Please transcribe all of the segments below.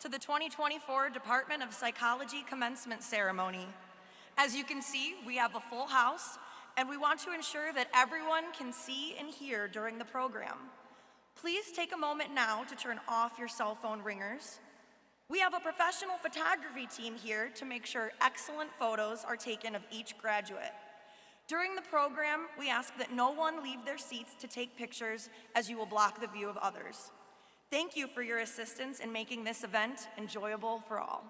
to the 2024 Department of Psychology Commencement Ceremony. As you can see, we have a full house, and we want to ensure that everyone can see and hear during the program. Please take a moment now to turn off your cell phone ringers. We have a professional photography team here to make sure excellent photos are taken of each graduate. During the program, we ask that no one leave their seats to take pictures, as you will block the view of others. Thank you for your assistance in making this event enjoyable for all.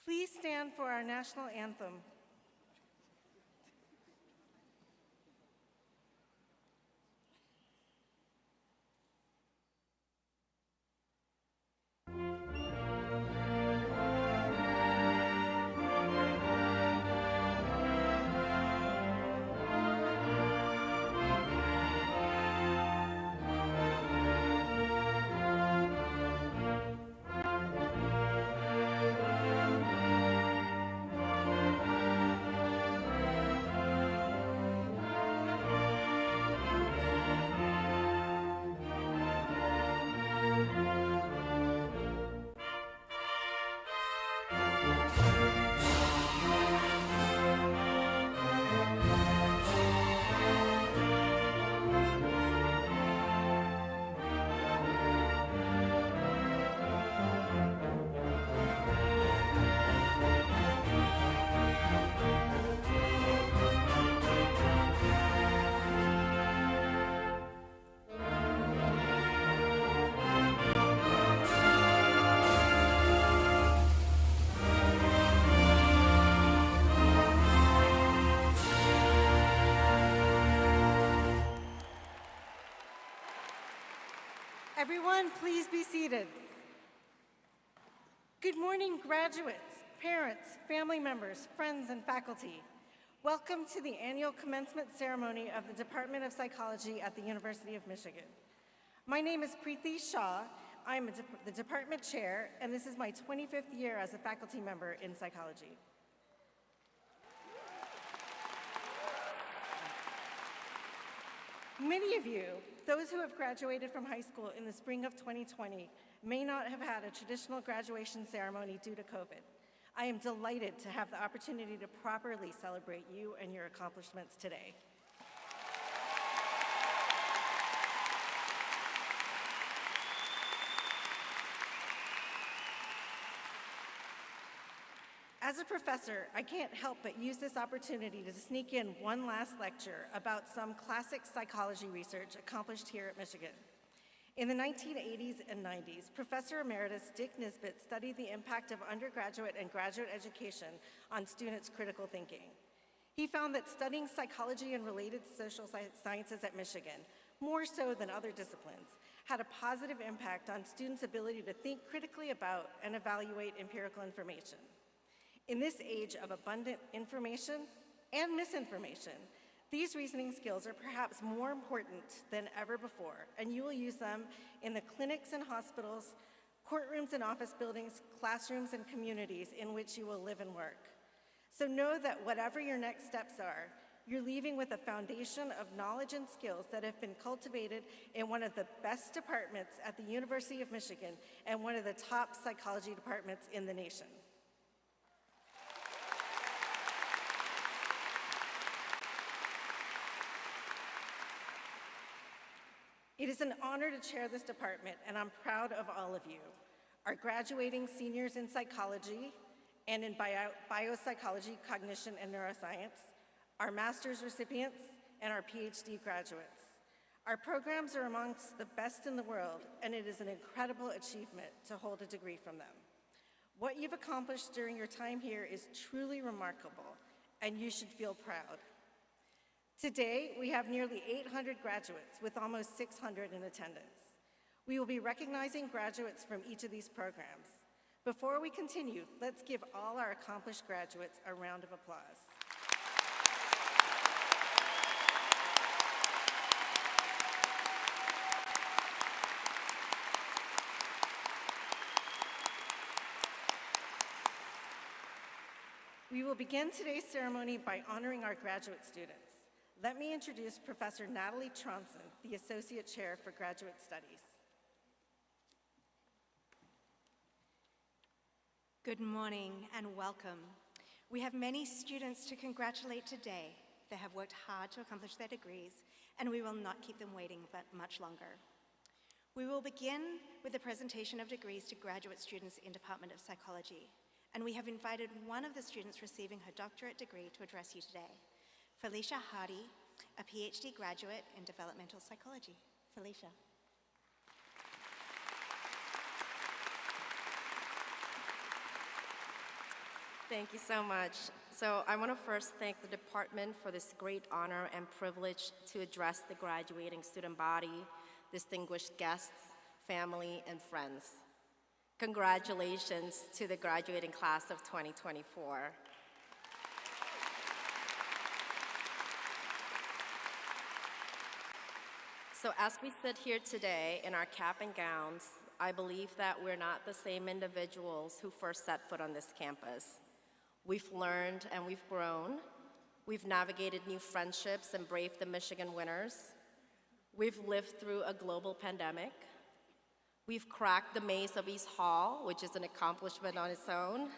Please stand for our national anthem. Everyone, please be seated. Good morning, graduates, parents, family members, friends, and faculty. Welcome to the annual commencement ceremony of the Department of Psychology at the University of Michigan. My name is Preeti Shah. I'm the department chair, and this is my 25th year as a faculty member in psychology. Many of you, those who have graduated from high school in the spring of 2020, may not have had a traditional graduation ceremony due to COVID. I am delighted to have the opportunity to properly celebrate you and your accomplishments today. As a professor, I can't help but use this opportunity to sneak in one last lecture about some classic psychology research accomplished here at Michigan. In the 1980s and 90s, Professor Emeritus Dick Nisbett studied the impact of undergraduate and graduate education on students' critical thinking. He found that studying psychology and related social sciences at Michigan, more so than other disciplines, had a positive impact on students' ability to think critically about and evaluate empirical information. In this age of abundant information and misinformation, these reasoning skills are perhaps more important than ever before, and you will use them in the clinics and hospitals, courtrooms and office buildings, classrooms and communities in which you will live and work. So know that whatever your next steps are, you're leaving with a foundation of knowledge and skills that have been cultivated in one of the best departments at the University of Michigan and one of the top psychology departments in the nation. It is an honor to chair this department, and I'm proud of all of you, our graduating seniors in psychology and in biopsychology, cognition, and neuroscience, our master's recipients, and our PhD graduates. Our programs are amongst the best in the world, and it is an incredible achievement to hold a degree from them. What you've accomplished during your time here is truly remarkable, and you should feel proud. Today, we have nearly 800 graduates with almost 600 in attendance. We will be recognizing graduates from each of these programs. Before we continue, let's give all our accomplished graduates a round of applause. We will begin today's ceremony by honoring our graduate students. Let me introduce Professor Natalie Tronson, the Associate Chair for Graduate Studies. Good morning and welcome. We have many students to congratulate today. They have worked hard to accomplish their degrees, and we will not keep them waiting much longer. We will begin with the presentation of degrees to graduate students in Department of Psychology, and we have invited one of the students receiving her doctorate degree to address you today. Felicia Hardy, a PhD graduate in developmental psychology. Felicia. Thank you so much. So I want to first thank the department for this great honor and privilege to address the graduating student body, distinguished guests, family, and friends. Congratulations to the graduating class of 2024. So as we sit here today in our cap and gowns, I believe that we're not the same individuals who first set foot on this campus. We've learned and we've grown. We've navigated new friendships and braved the Michigan winters. We've lived through a global pandemic. We've cracked the maze of East Hall, which is an accomplishment on its own.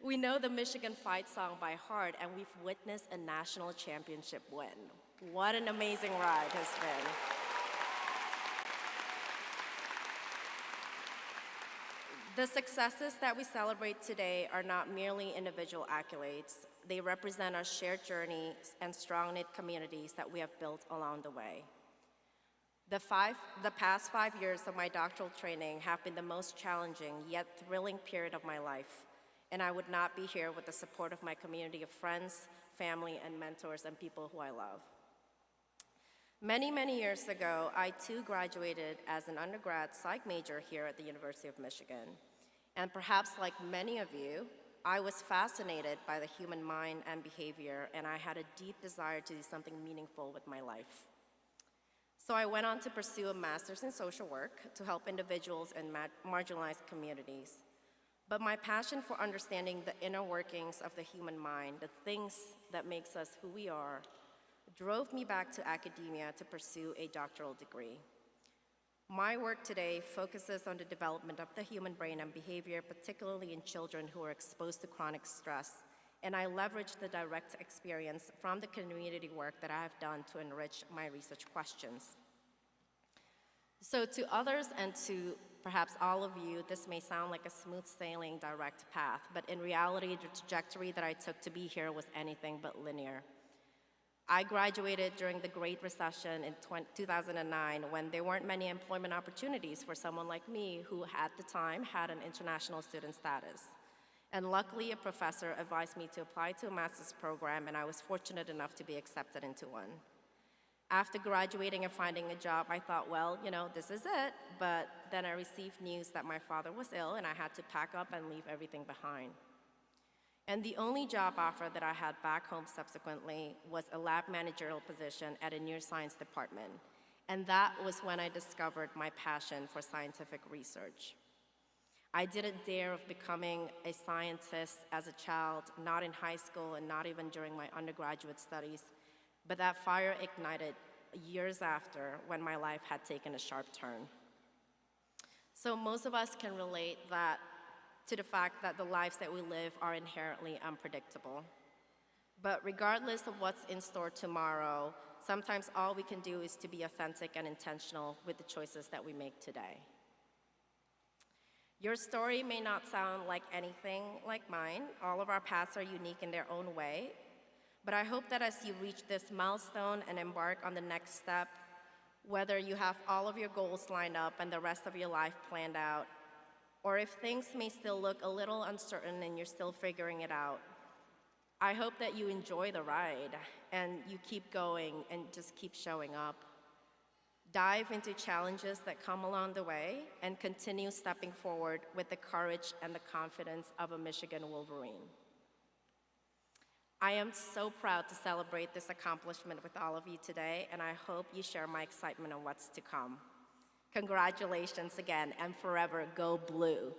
We know the Michigan fight song by heart, and we've witnessed a national championship win. What an amazing ride has been. The successes that we celebrate today are not merely individual accolades. They represent our shared journey and strong-knit communities that we have built along the way. The past 5 years of my doctoral training have been the most challenging yet thrilling period of my life, and I would not be here with the support of my community of friends, family, and mentors, and people who I love. Many, many years ago, I too graduated as an undergrad psych major here at the University of Michigan. And perhaps like many of you, I was fascinated by the human mind and behavior, and I had a deep desire to do something meaningful with my life. So I went on to pursue a master's in social work to help individuals in marginalized communities. But my passion for understanding the inner workings of the human mind, the things that makes us who we are, drove me back to academia to pursue a doctoral degree. My work today focuses on the development of the human brain and behavior, particularly in children who are exposed to chronic stress, and I leverage the direct experience from the community work that I have done to enrich my research questions. So to others and to perhaps all of you, this may sound like a smooth sailing direct path, but in reality, the trajectory that I took to be here was anything but linear. I graduated during the Great Recession in 2009 when there weren't many employment opportunities for someone like me who at the time had an international student status. And luckily, a professor advised me to apply to a master's program, and I was fortunate enough to be accepted into one. After graduating and finding a job, I thought, well, this is it. But then I received news that my father was ill, and I had to pack up and leave everything behind. And the only job offer that I had back home subsequently was a lab managerial position at a neuroscience department. And that was when I discovered my passion for scientific research. I didn't dare of becoming a scientist as a child, not in high school and not even during my undergraduate studies, but that fire ignited years after when my life had taken a sharp turn. So most of us can relate to the fact that the lives that we live are inherently unpredictable. But regardless of what's in store tomorrow, sometimes all we can do is to be authentic and intentional with the choices that we make today. Your story may not sound like anything like mine. All of our paths are unique in their own way. But I hope that as you reach this milestone and embark on the next step, whether you have all of your goals lined up and the rest of your life planned out, or if things may still look a little uncertain and you're still figuring it out, I hope that you enjoy the ride and you keep going and just keep showing up. Dive into challenges that come along the way and continue stepping forward with the courage and the confidence of a Michigan Wolverine. I am so proud to celebrate this accomplishment with all of you today, and I hope you share my excitement on what's to come. Congratulations again, and forever go blue.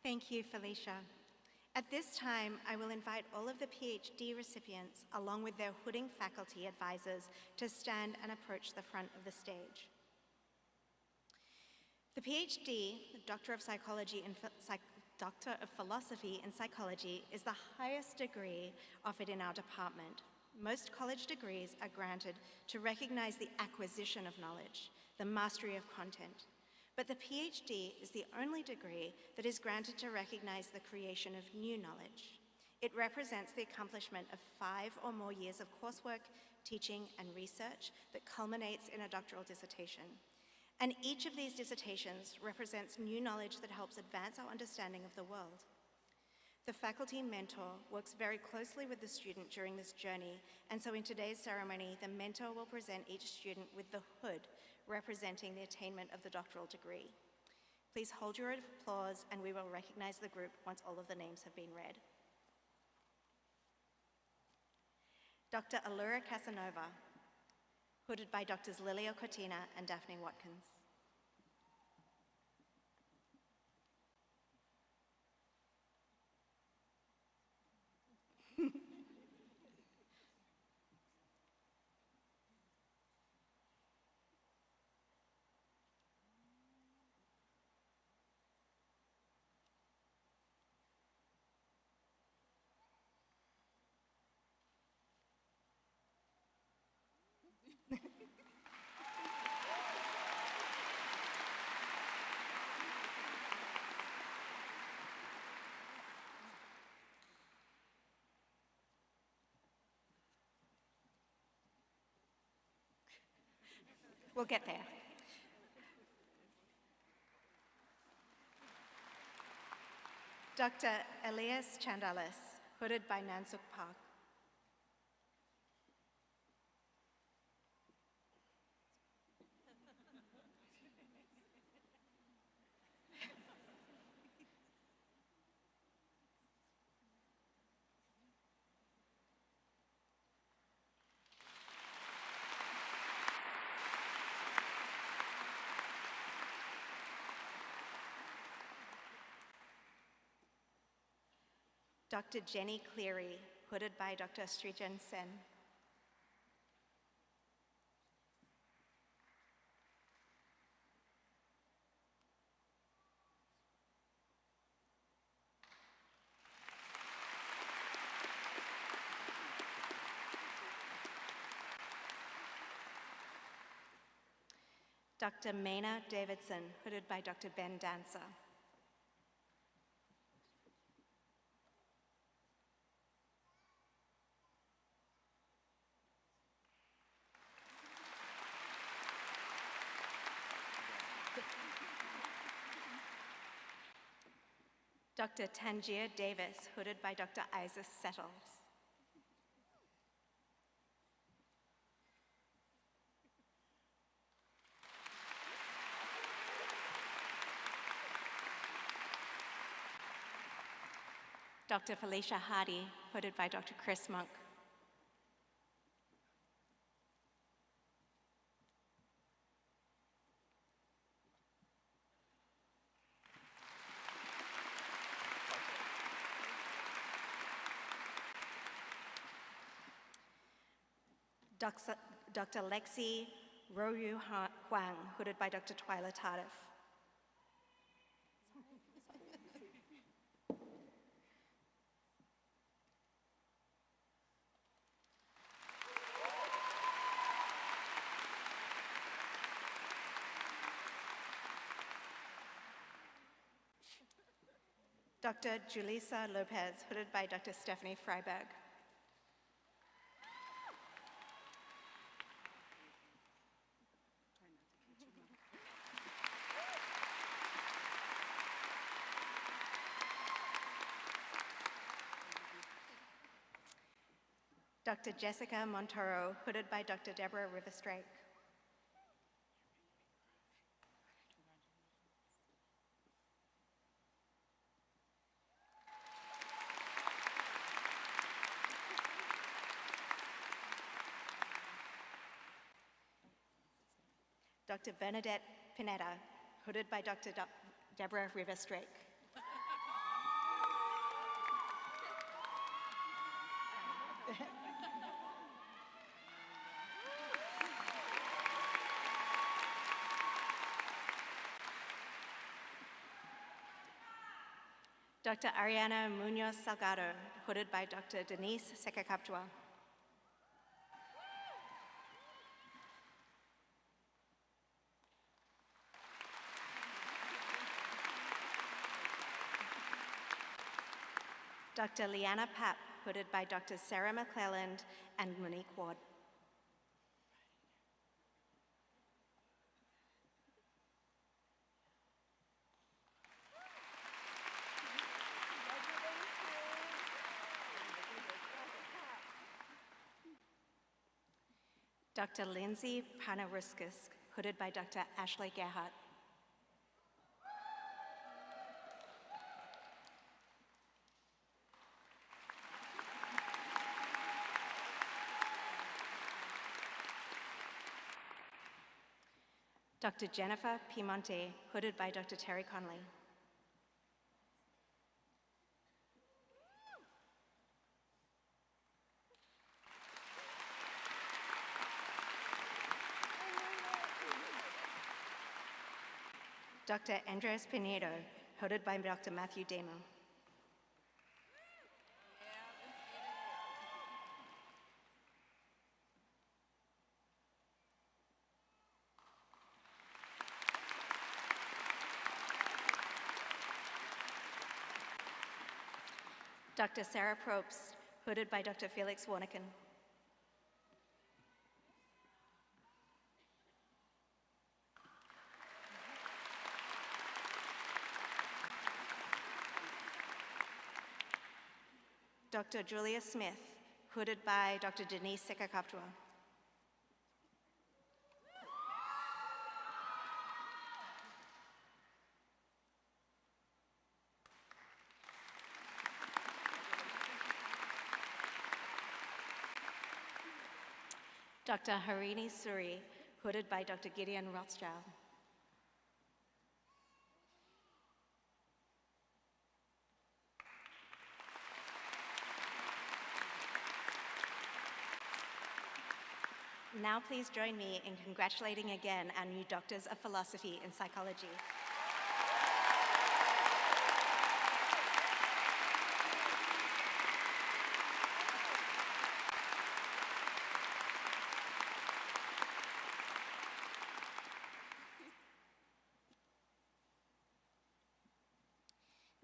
Thank you, Felicia. At this time, I will invite all of the PhD recipients, along with their Hooding faculty advisors, to stand and approach the front of the stage. The PhD, Doctor of Philosophy in Psychology, is the highest degree offered in our department. Most college degrees are granted to recognize the acquisition of knowledge, the mastery of content. But the PhD is the only degree that is granted to recognize the creation of new knowledge. It represents the accomplishment of 5 or more years of coursework, teaching, and research that culminates in a doctoral dissertation. And each of these dissertations represents new knowledge that helps advance our understanding of the world. The faculty mentor works very closely with the student during this journey, and so in today's ceremony, the mentor will present each student with the hood representing the attainment of the doctoral degree. Please hold your applause, and we will recognize the group once all of the names have been read. Dr. Allura Casanova, hooded by Drs. Lilia Cortina and Daphne Watkins. We'll get there. Dr. Elias Chandalis, hooded by Nansuk Park. Dr. Jenny Cleary, hooded by Dr. Srijan Sen. Dr. Maina Davidson, hooded by Dr. Ben Dancer. Dr. Tangier Davis, hooded by Dr. Isis Settles. Dr. Felicia Hardy, hooded by Dr. Chris Monk. Dr. Lexi Royu Huang, hooded by Dr. Twyla Tardif. Dr. Julissa Lopez, hooded by Dr. Stephanie Freiberg. Dr. Jessica Montoro, hooded by Dr. Deborah Riverstrake. Dr. Bernadette Pineda, hooded by Dr. Deborah Riverstrake. Dr. Ariana Munoz Salgado, hooded by Dr. Denise Sekakaptua. Dr. Leanna Papp, hooded by Dr. Sarah McClelland and Monique Ward. Dr. Lindsay Panaruskas, hooded by Dr. Ashley Gerhardt. Dr. Jennifer Piemonte, hooded by Dr. Terry Conley. Dr. Andres Pinedo, hooded by Dr. Matthew Demo. Dr. Sarah Probst, hooded by Dr. Felix Warneken. Dr. Julia Smith, hooded by Dr. Denise Sekakaptua. Dr. Harini Suri, hooded by Dr. Gideon Rothschild. Now please join me in congratulating again our new Doctors of Philosophy in Psychology.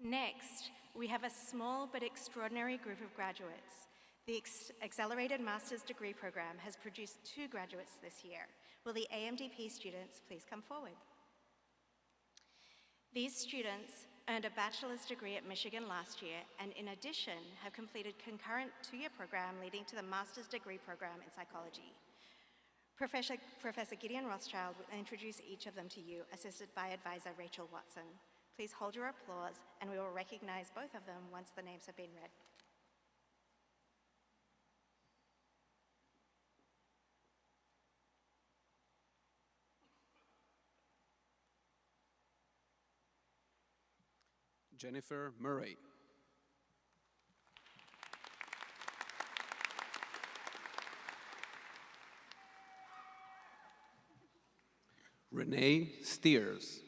Next, we have a small but extraordinary group of graduates. The Accelerated Master's Degree Program has produced 2 graduates this year. Will the AMDP students please come forward? These students earned a bachelor's degree at Michigan last year and in addition have completed concurrent 2-year program leading to the master's degree program in psychology. Professor Gideon Rothschild will introduce each of them to you, assisted by advisor Rachel Watson. Please hold your applause and we will recognize both of them once the names have been read. Jennifer Murray. Renee Steers.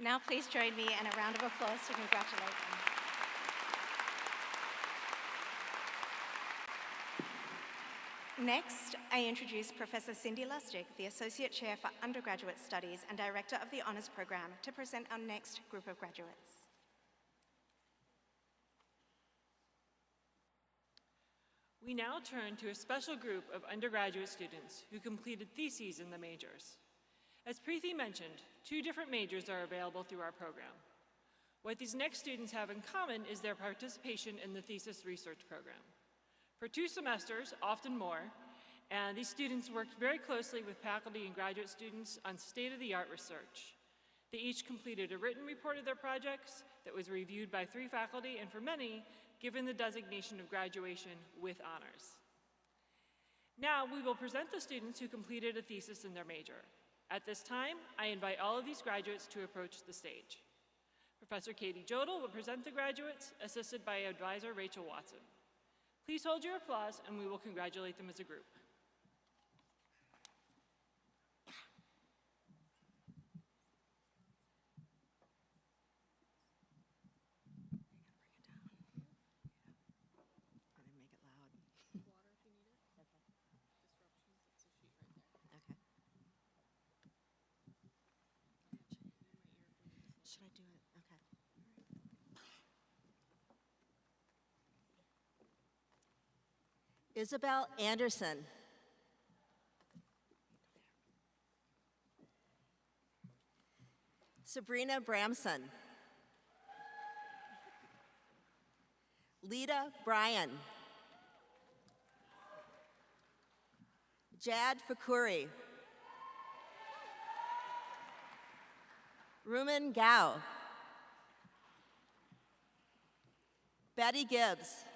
Now please join me in a round of applause to congratulate them. Next, I introduce Professor Cindy Lustig, the Associate Chair for Undergraduate Studies and Director of the Honors Program, to present our next group of graduates. We now turn to a special group of undergraduate students who completed theses in the majors. As Preeti mentioned, 2 different majors are available through our program. What these next students have in common is their participation in the thesis research program. For 2 semesters, often more, and these students worked very closely with faculty and graduate students on state-of-the-art research. They each completed a written report of their projects that was reviewed by 3 faculty, and for many, given the designation of graduation with honors. Now, we will present the students who completed a thesis in their major. At this time, I invite all of these graduates to approach the stage. Professor Katie Jodel will present the graduates, assisted by advisor Rachel Watson. Please hold your applause, and we will congratulate them as a group. Should I do it? Okay. Isabel Anderson. Sabrina Bramson. Lita Bryan. Jad Fakuri. Ruman Gao. Betty Gibbs.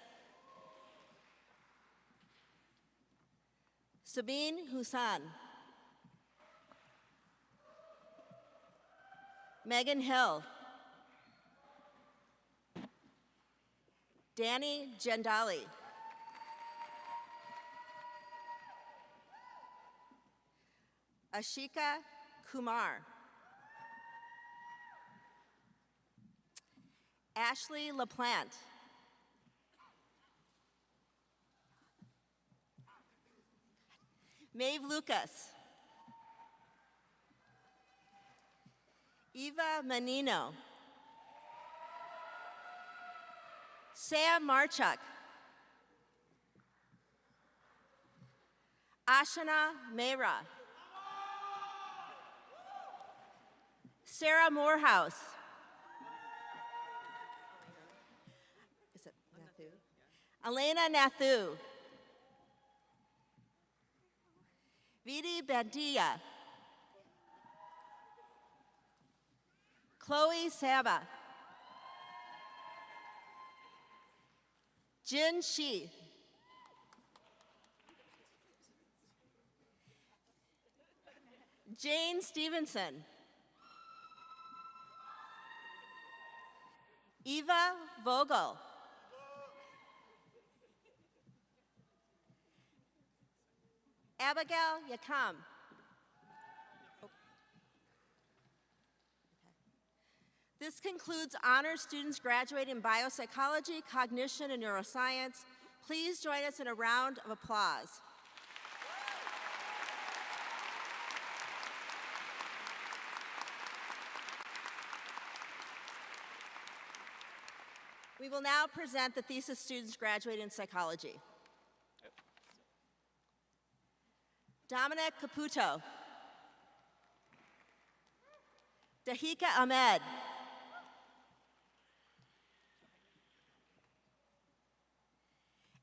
Sabine Hussan. Megan Hill. Danny Gendali. Ashika Kumar. Ashley LaPlante. Maeve Lucas. Eva Menino. Sam Marchuk. Ashana Mehra. Sarah Morehouse. Is it Nathu? Elena Nathu. Vidi Bandia. Chloe Saba. Jin Shi. Jane Stevenson. Eva Vogel. Abigail Yakam. This concludes honor students graduating in biopsychology, cognition, and neuroscience. Please join us in a round of applause. We will now present the thesis students graduating in psychology. Dominic Caputo. Dahika Ahmed.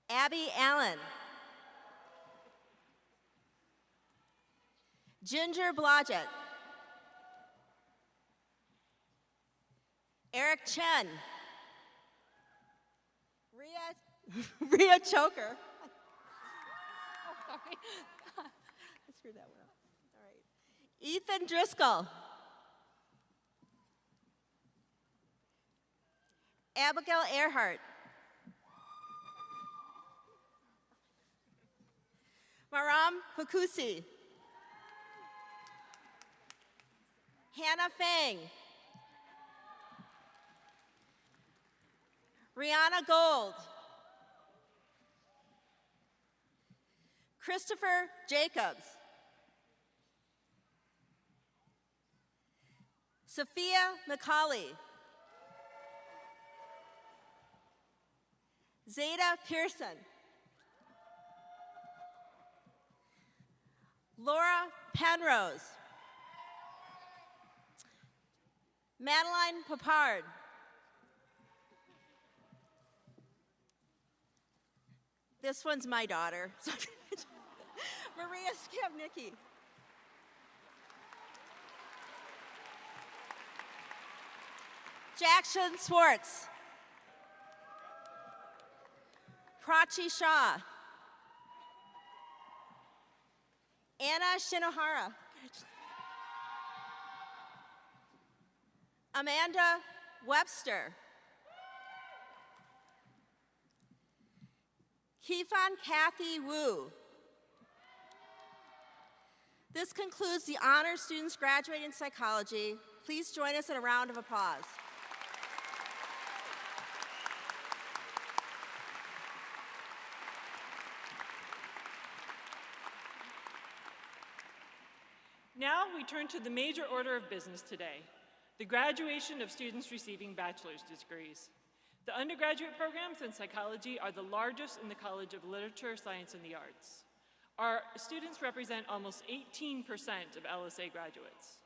Abby Allen. Ginger Blodgett. Eric Chen. Rhea Choker. Oh, sorry. I screwed that one up. All right. Ethan Driscoll. Abigail Earhart. Maram Fakusi. Hannah Fang. Rihanna Gold. Christopher Jacobs. Sophia McCauley. Zeta Pearson. Laura Penrose. Madeline Papard. This one's my daughter. Maria Skabnicki. Jackson Swartz. Prachi Shah. Anna Shinohara. Amanda Webster. Kifan Kathy Wu. This concludes the honor students graduating in psychology. Please join us in a round of applause. Now we turn to the major order of business today, the graduation of students receiving bachelor's degrees. The undergraduate programs in psychology are the largest in the College of Literature, Science, and the Arts. Our students represent almost 18% of LSA graduates.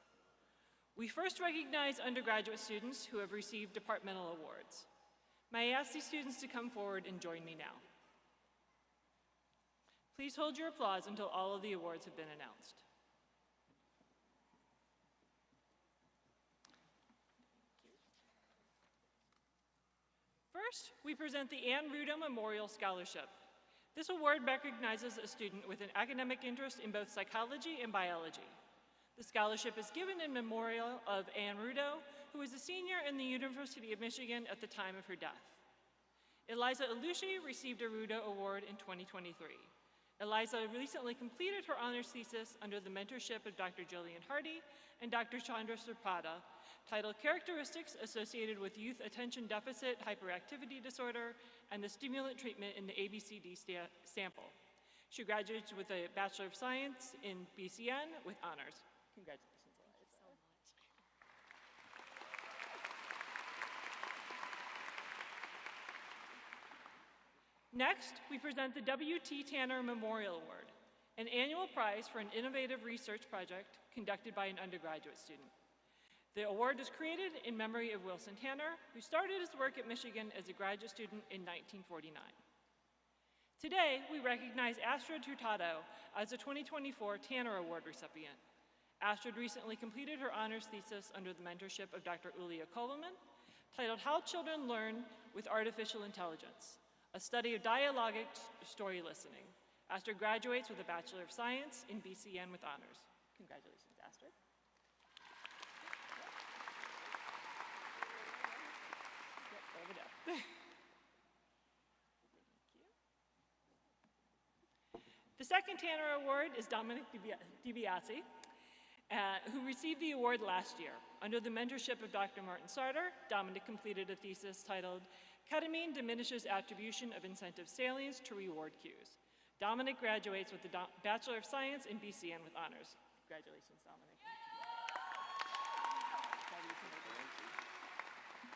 We first recognize undergraduate students who have received departmental awards. May I ask these students to come forward and join me now? Please hold your applause until all of the awards have been announced. First, we present the Ann Ruda Memorial Scholarship. This award recognizes a student with an academic interest in both psychology and biology. The scholarship is given in memorial of Ann Ruda, who was a senior in the University of Michigan at the time of her death. Eliza Alushi received a Ruda Award in 2023. Eliza recently completed her honors thesis under the mentorship of Dr. Jillian Hardy and Dr. Chandra Sripada, titled Characteristics Associated with Youth Attention Deficit Hyperactivity Disorder and the Stimulant Treatment in the ABCD Sample. She graduates with a Bachelor of Science in BCN with honors. Congratulations, Eliza. Next, we present the W.T. Tanner Memorial Award, an annual prize for an innovative research project conducted by an undergraduate student. The award is created in memory of Wilson Tanner, who started his work at Michigan as a graduate student in 1949. Today, we recognize Astrid Hurtado as a 2024 Tanner Award recipient. Astrid recently completed her honors thesis under the mentorship of Dr. Ulia Kovelman, titled How Children Learn with Artificial Intelligence, a study of dialogic story listening. Astrid graduates with a Bachelor of Science in BCN with honors. Congratulations, Astrid. Yep, over there. Thank you. The second Tanner Award is Dominic DiBiase, who received the award last year. Under the mentorship of Dr. Martin Sarter, Dominic completed a thesis titled Ketamine Diminishes Attribution of Incentive Salience to Reward Cues. Dominic graduates with the Bachelor of Science in BCN with honors. Congratulations, Dominic.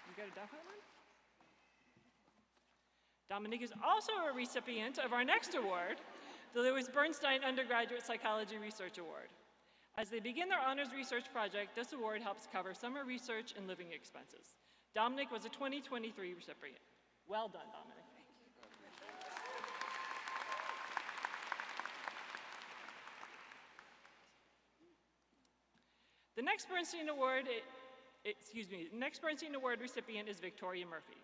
You got a definite one? Dominic is also a recipient of our next award, the Lewis Bernstein Undergraduate Psychology Research Award. As they begin their honors research project, this award helps cover summer research and living expenses. Dominic was a 2023 recipient. Well done, Dominic. The next Bernstein Award, next Bernstein Award recipient is Victoria Murphy.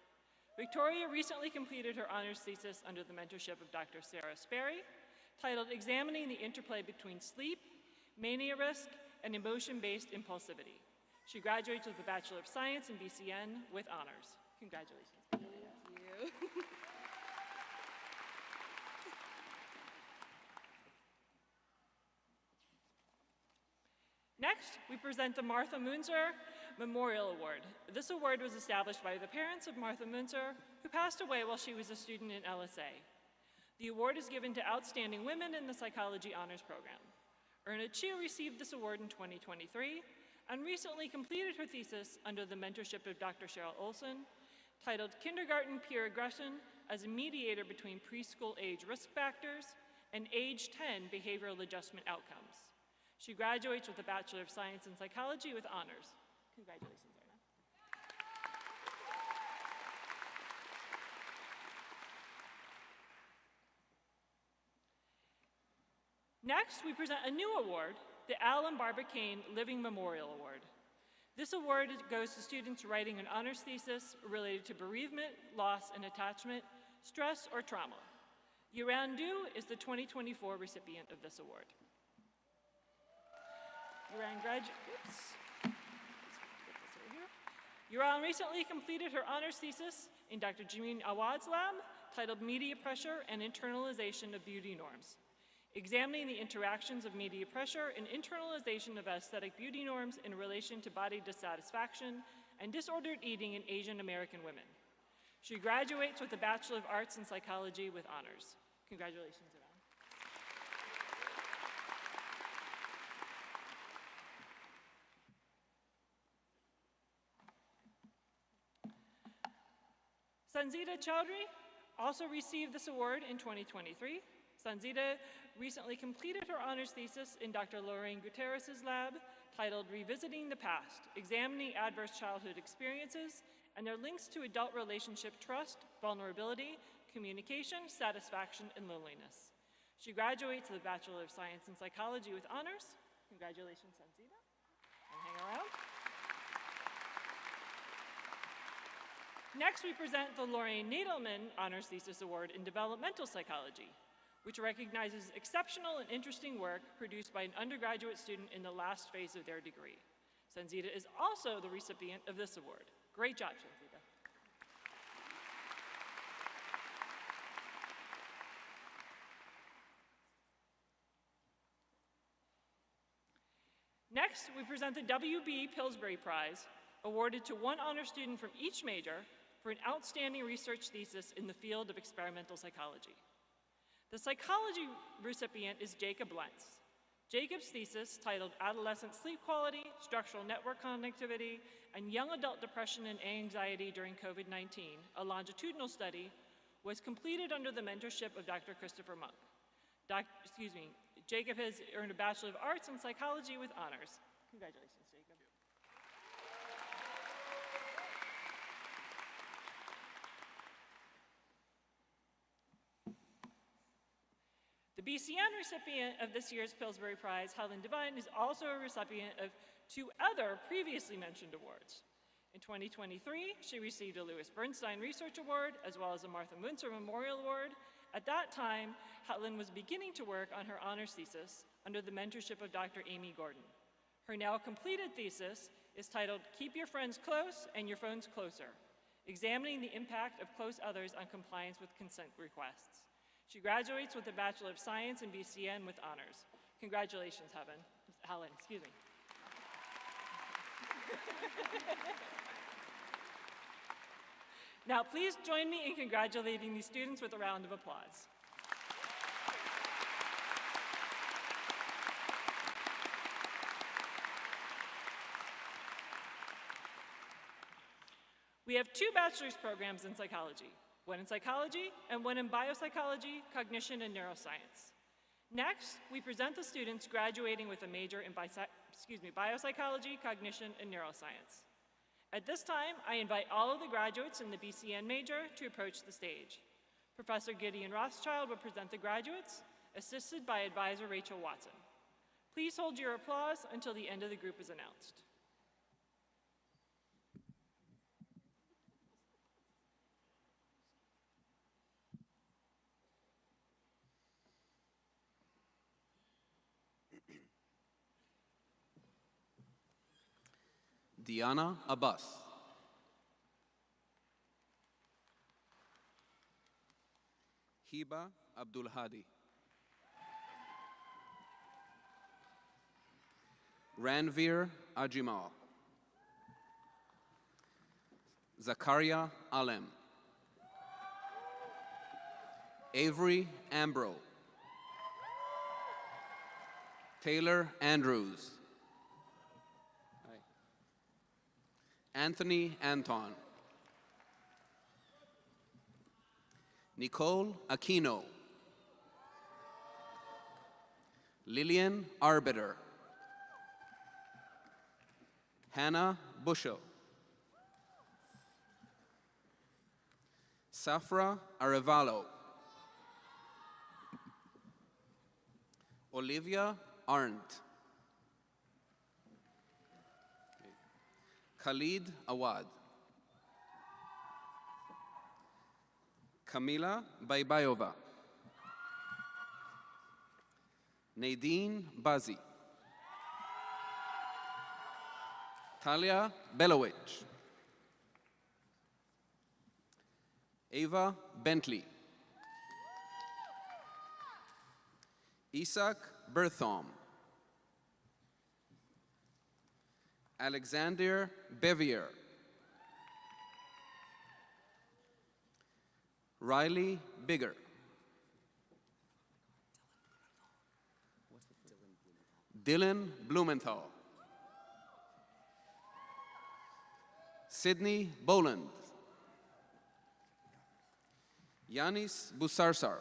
Victoria recently completed her honors thesis under the mentorship of Dr. Sarah Sperry, titled Examining the Interplay Between Sleep, Mania Risk, and Emotion-Based Impulsivity. She graduates with a Bachelor of Science in BCN with honors. Congratulations. Thank you. Next, we present the Martha Munzer Memorial Award. This award was established by the parents of Martha Munzer, who passed away while she was a student in LSA. The award is given to outstanding women in the psychology honors program. Erna Chu received this award in 2023 and recently completed her thesis under the mentorship of Dr. Cheryl Olson, titled Kindergarten Peer Aggression as a Mediator Between Preschool Age Risk Factors and Age 10 Behavioral Adjustment Outcomes. She graduates with a Bachelor of Science in Psychology with honors. Congratulations, Erna. Next, we present a new award, the Al and Barbara Kane Living Memorial Award. This award goes to students writing an honors thesis related to bereavement, loss and attachment, stress, or trauma. Yuran Du is the 2024 recipient of this award. Yuran recently completed her honors thesis in Dr. Jameen Awad's lab, titled Media Pressure and Internalization of Beauty Norms, examining the interactions of media pressure and internalization of aesthetic beauty norms in relation to body dissatisfaction and disordered eating in Asian American women. She graduates with a Bachelor of Arts in Psychology with honors. Congratulations, Ivan. Sanzita Chowdhury also received this award in 2023. Sanzita recently completed her honors thesis in Dr. Lorraine Gutierrez's lab, titled Revisiting the Past, Examining Adverse Childhood Experiences and Their Links to Adult Relationship Trust, Vulnerability, Communication, Satisfaction, and Loneliness. She graduates with a Bachelor of Science in Psychology with honors. Congratulations, Sanzita. And hang around. Next, we present the Lorraine Nadelman Honors Thesis Award in Developmental Psychology, which recognizes exceptional and interesting work produced by an undergraduate student in the last phase of their degree. Sanzita is also the recipient of this award. Great job, Sanzita. Next, we present the W.B. Pillsbury Prize, awarded to one honor student from each major for an outstanding research thesis in the field of experimental psychology. The psychology recipient is Jacob Lentz. Jacob's thesis, titled Adolescent Sleep Quality, Structural Network Connectivity, and Young Adult Depression and Anxiety During COVID-19, a longitudinal study, was completed under the mentorship of Dr. Christopher Monk. Jacob has earned a Bachelor of Arts in Psychology with honors. Congratulations, Jacob. The BCN recipient of this year's Pillsbury Prize, Helen Devine, is also a recipient of two other previously mentioned awards. In 2023, she received a Louis Bernstein Research Award, as well as a Martha Munzer Memorial Award. At that time, Helen was beginning to work on her honors thesis under the mentorship of Dr. Amy Gordon. Her now completed thesis is titled Keep Your Friends Close and Your Phones Closer, examining the impact of close others on compliance with consent requests. She graduates with a Bachelor of Science in BCN with honors. Congratulations, Helen, excuse me. Now, please join me in congratulating these students with a round of applause. We have two bachelor's programs in psychology, one in psychology and one in biopsychology, cognition, and neuroscience. Next, we present the students graduating with a major in biopsychology, cognition, and neuroscience. At this time, I invite all of the graduates in the BCN major to approach the stage. Professor Gideon Rothschild will present the graduates, assisted by advisor Rachel Watson. Please hold your applause until the end of the group is announced. Diana Abbas. Hiba Abdul Hadi. Ranveer Ajimal. Zakaria Alem. Avery Ambro. Taylor Andrews. Anthony Anton. Nicole Aquino. Lillian Arbiter. Hannah Bushel. Safra Arevalo. Olivia Arndt. Khalid Awad. Kamila Baybayova. Nadine Bazi. Talia Belowich. Ava Bentley. Isaac Berthom. Alexander Bevier. Riley Bigger. Dylan Blumenthal. Sydney Boland. Yanis Busarsar.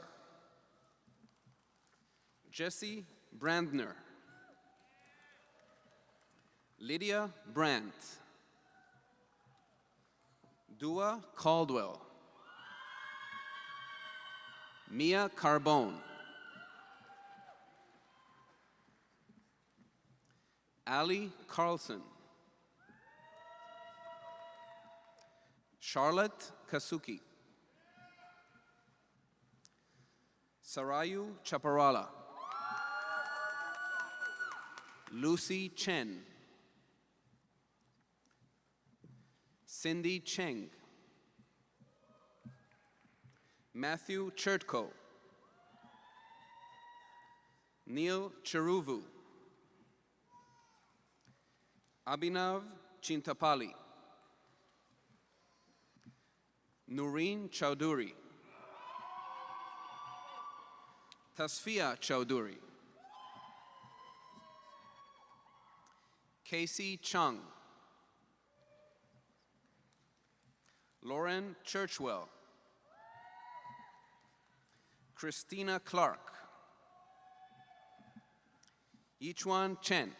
Jesse Brandner. Lydia Brandt. Dua Caldwell. Mia Carbone. Ali Carlson. Charlotte Kasuki. Sarayu Chaparala. Lucy Chen. Cindy Cheng. Matthew Chertko. Neil Cheruvu. Abhinav Chintapali. Noreen Chowdhury. Tasfia Chowdhury. Casey Chung. Lauren Churchwell. Christina Clark. Yichuan Chen.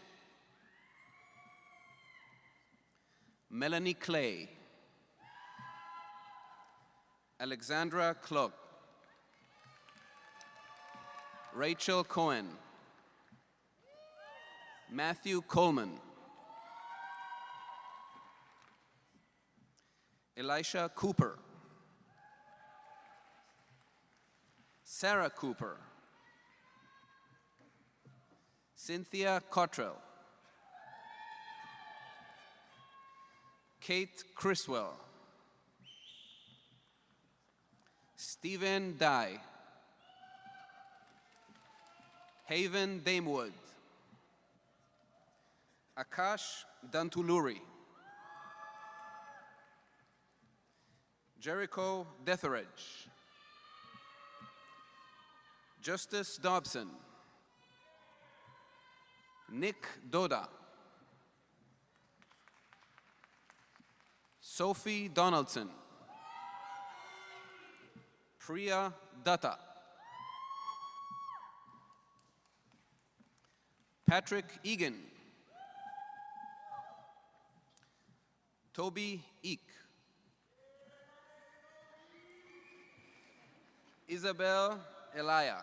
Melanie Clay. Alexandra Klug. Rachel Cohen. Matthew Coleman. Elisha Cooper. Sarah Cooper. Cynthia Cottrell. Kate Criswell. Stephen Dye. Haven Damewood. Akash Dantuluri. Jericho Detheridge. Justice Dobson. Nick Doda. Sophie Donaldson. Priya Datta. Patrick Egan. Toby Eek. Isabel Elia.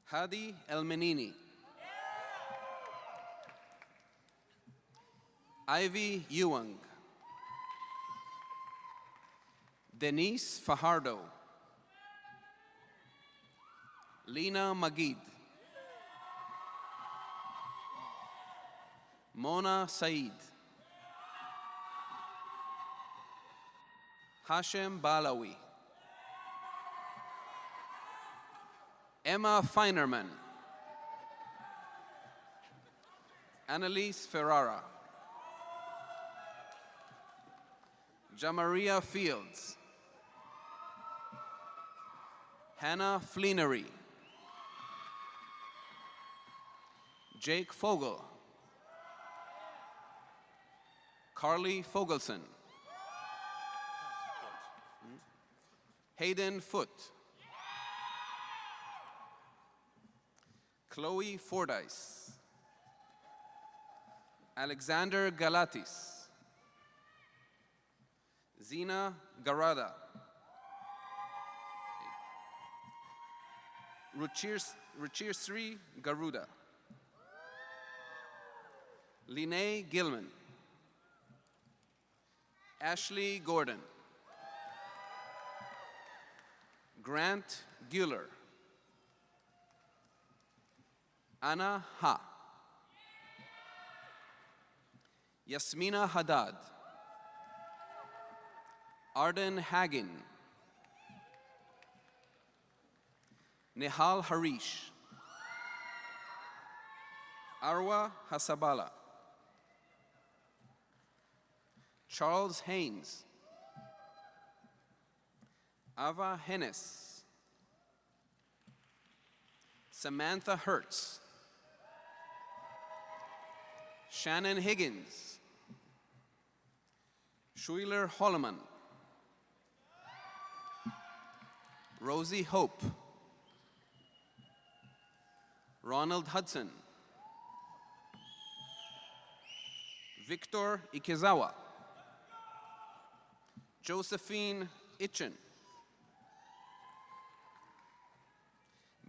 Hadi El-Menini. Ivy Ewing. Denise Fajardo. Lena Magid. Mona Said. Hashem Balawi. Emma Feinerman. Annalise Ferrara. Jamaria Fields. Hannah Fleenery. Jake Fogel. Carly Fogelson. Hayden Foote. Chloe Fordyce. Alexander Galatis. Zina Garada. Ruchirsri Garuda. Linnea Gilman. Ashley Gordon. Grant Guler. Anna Ha. Yasmina Haddad. Arden Haggin. Nihal Harish. Arwa Hasabala. Charles Haynes. Ava Hennes. Samantha Hertz. Shannon Higgins. Schuiler Holloman. Rosie Hope. Ronald Hudson. Victor Ikezawa. Josephine Itchen.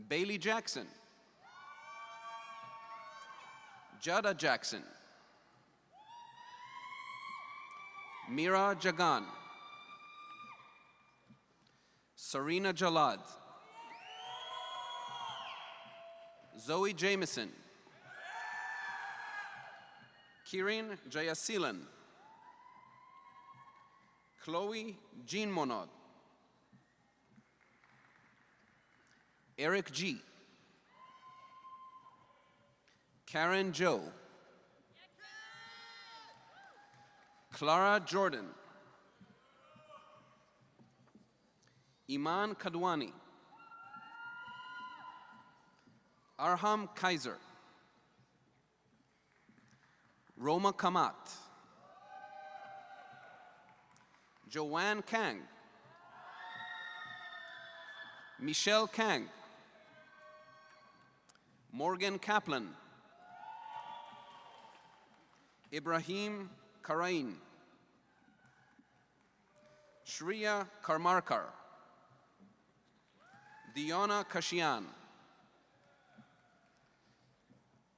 Bailey Jackson. Jada Jackson. Mira Jagan. Serena Jalad. Zoe Jameson. Kirin Jayasilan. Chloe Jean Monod. Eric G. Karen Joe. Clara Jordan. Iman Kadwani. Arham Kaiser. Roma Kamat. Joanne Kang. Michelle Kang. Morgan Kaplan. Ibrahim Karain. Shriya Karmarkar. Diona Kashian.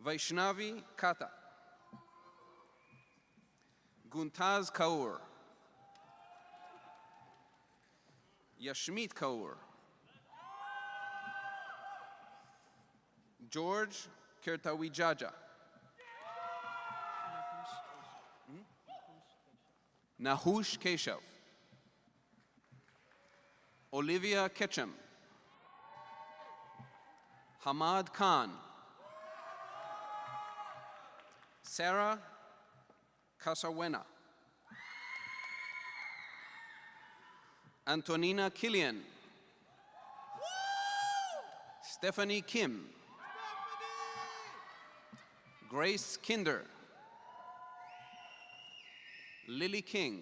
Vaishnavi Kata. Guntaz Kaur. Yashmeet Kaur. George Kirtawijaja. Nahush Keshav. Olivia Ketchum. Hamad Khan. Sarah Kasawena. Antonina Killian. Stephanie Kim. Grace Kinder. Lily King.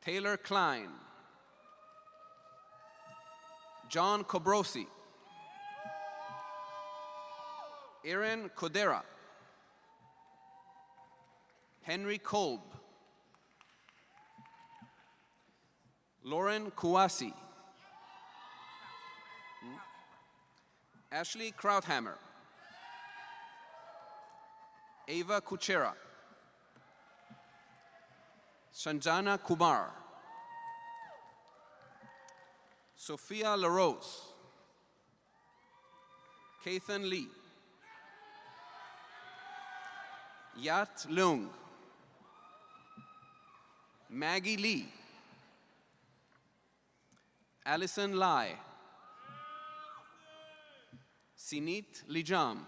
Taylor Klein. John Kobrosi. Erin Kodera. Henry Kolb. Lauren Kouassi. Ashley Krauthammer. Ava Kuchera. Sanjana Kumar. Sophia LaRose. Kathan Lee. Yat Leung. Maggie Lee. Alison Lai. Sinit Lijam.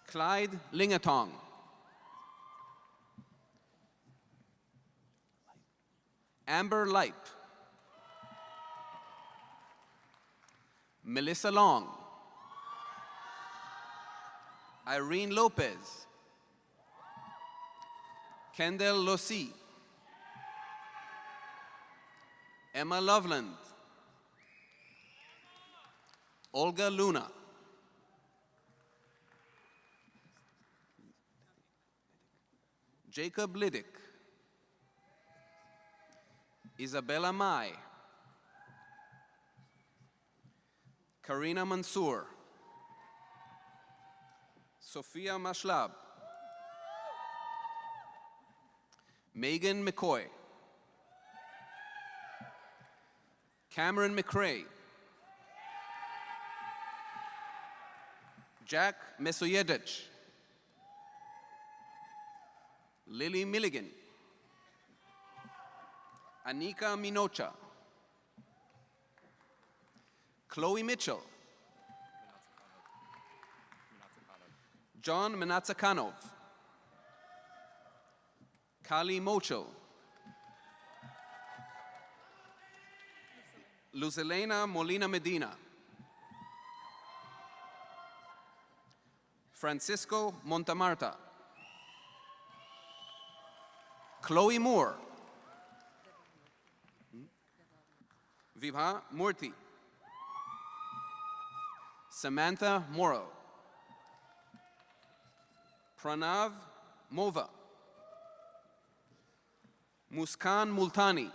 Clyde Lingatong. Amber Lipe. Melissa Long. Irene Lopez. Kendall Lossi. Emma Loveland. Olga Luna. Jacob Liddick. Isabella Mai. Karina Mansour. Sophia Mashlab. Megan McCoy. Cameron McRae. Jack Mesoyedich. Lily Milligan. Anika Minocha. Chloe Mitchell. John Menatsakanov. Kali Mocho. Lucelena Molina Medina. Francisco Montamarta. Chloe Moore. Vibha Murthy. Samantha Morrow. Pranav Mova. Muskan Multani.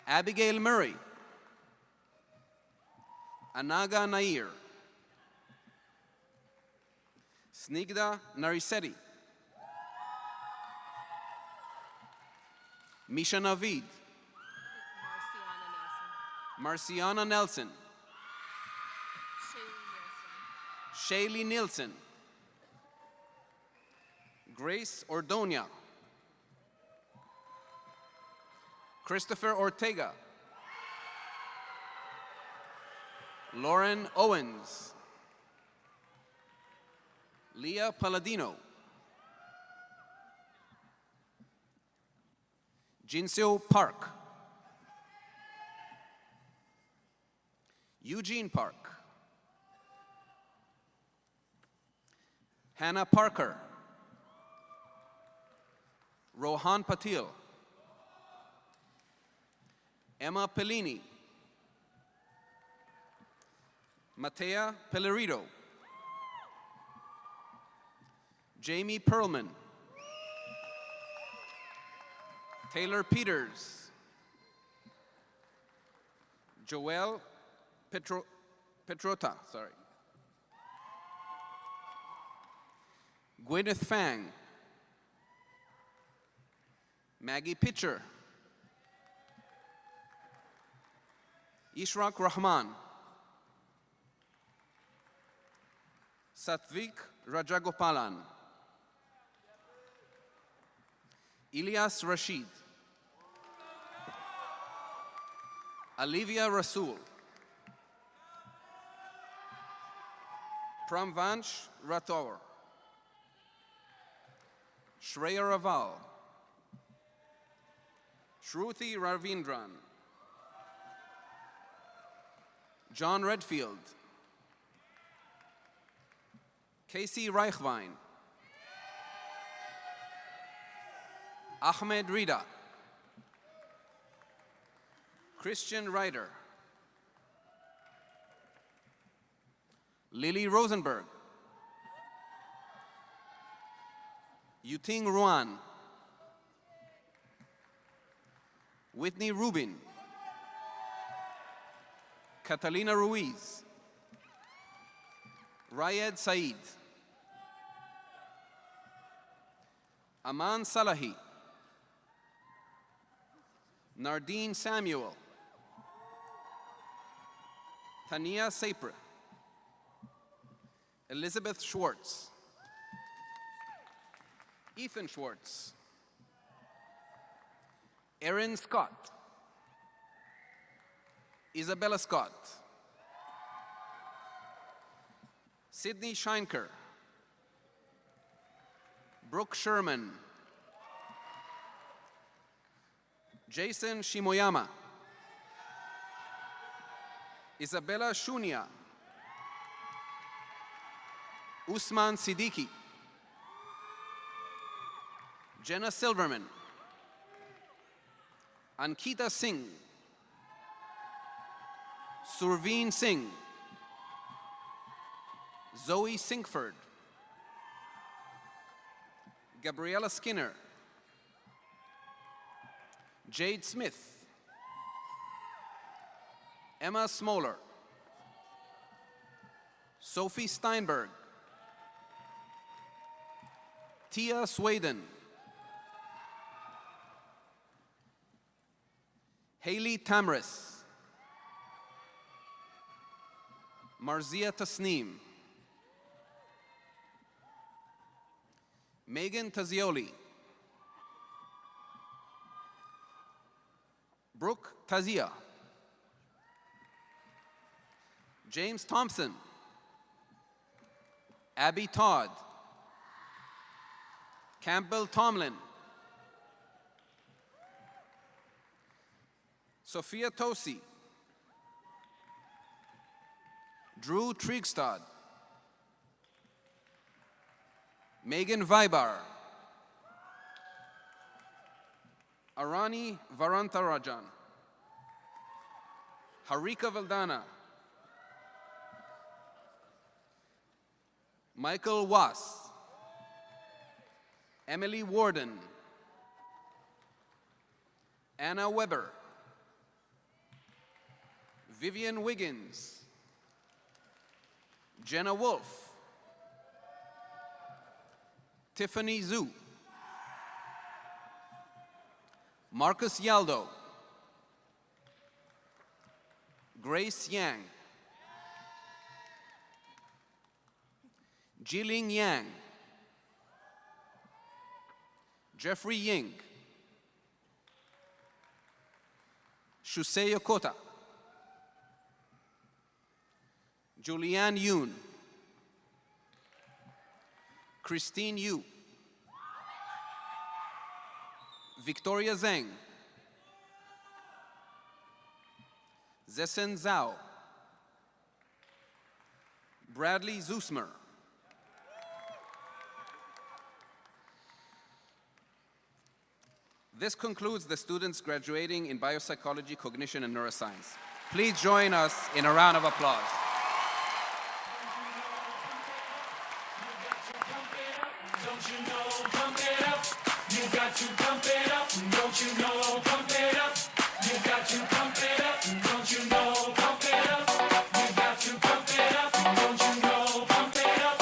Abigail Murray. Anaga Nair. Snigdha Narisetti. Misha Navid. Marciana Nelson. Shaylee Nielsen. Grace Ordonia. Christopher Ortega. Lauren Owens. Leah Palladino. Jinseo Park. Eugene Park. Hannah Parker. Rohan Patil. Emma Pellini. Matea Pellerito. Jamie Perlman. Taylor Peters. Joelle Petrota, sorry. Gwyneth Fang. Maggie Pitcher. Ishraq Rahman. Satvik Rajagopalan. Ilyas Rashid. Olivia Rasul. Pramvansh Rathore. Shreya Raval. Shruti Ravindran. John Redfield. Casey Reichwein. Ahmed Rida. Christian Ryder. Lily Rosenberg. Yuting Ruan. Whitney Rubin. Catalina Ruiz. Rayed Saeed. Aman Salahi. Nardine Samuel. Tania Sapre. Elizabeth Schwartz. Ethan Schwartz. Erin Scott. Isabella Scott. Sydney Scheinker. Brooke Sherman. Jason Shimoyama. Isabella Shunia. Usman Siddiqui. Jenna Silverman. Ankita Singh. Surveen Singh. Zoe Sinkford. Gabriella Skinner. Jade Smith. Emma Smoller. Sophie Steinberg. Tia Swaden. Haley Tamris. Marzia Tasneem. Megan Tazioli. Brooke Tazia. James Thompson. Abby Todd. Campbell Tomlin. Sophia Tosi. Drew Trigstad. Megan Vibar. Arani Varantarajan. Harika Valdana. Michael Wass, Emily Warden, Anna Weber, Vivian Wiggins, Jenna Wolf, Tiffany Zhu, Marcus Yaldo, Grace Yang, Jiling Yang, Jeffrey Ying, Shusei Yokota, Julianne Yoon, Christine Yu, Victoria Zhang, Zesen Zhao, Bradley Zusmer, This concludes the students graduating in biopsychology, cognition, and neuroscience. Please join us in a round of applause. Don't you know, pump it up. You got to pump it up. Don't you know, pump it up. You got to pump it up. Don't you know, pump it up. You got to pump it up. Don't you know, pump it up.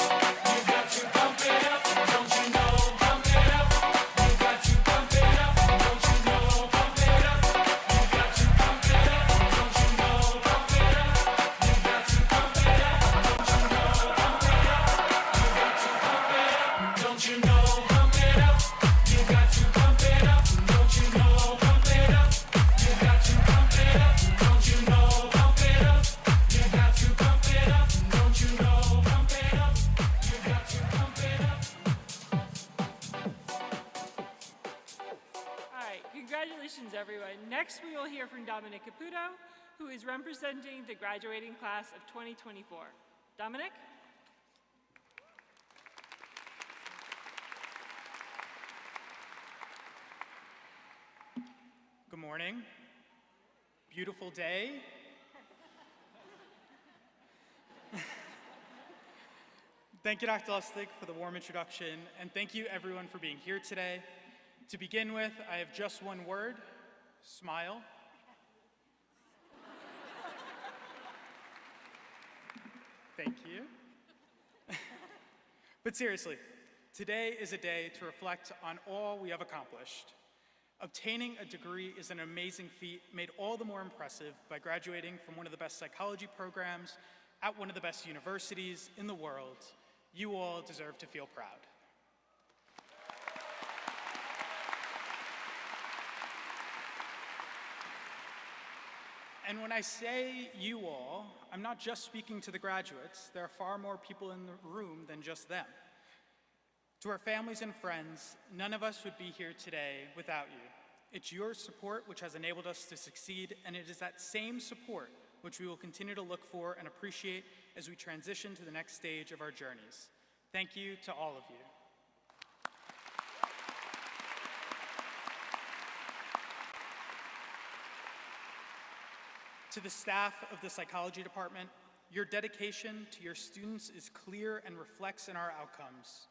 You got to pump it up. Don't you know, pump it up. You got to pump it up. Don't you know, pump it up. You got to pump it up. Don't you know, pump it up. You got to pump it up. Don't you know, pump it up. You got to pump it up. Don't you know, pump it up. You got to pump it up. Don't you know, pump it up. You got to pump it up. Don't you know, pump it up. You got to pump it up. Don't you know, pump it up. You got to pump it up. All right, congratulations, everyone. Next, we will hear from Dominic Caputo, who is representing the graduating class of 2024. Dominic? Good morning. Beautiful day. Thank you, Dr. Lustig, for the warm introduction, and thank you, everyone, for being here today. To begin with, I have just one word: smile. Thank you. But seriously, today is a day to reflect on all we have accomplished. Obtaining a degree is an amazing feat, made all the more impressive by graduating from one of the best psychology programs at one of the best universities in the world. You all deserve to feel proud. And when I say you all, I'm not just speaking to the graduates. There are far more people in the room than just them. To our families and friends, none of us would be here today without you. It's your support which has enabled us to succeed, and it is that same support which we will continue to look for and appreciate as we transition to the next stage of our journeys. Thank you to all of you. To the staff of the psychology department, your dedication to your students is clear and reflects in our outcomes.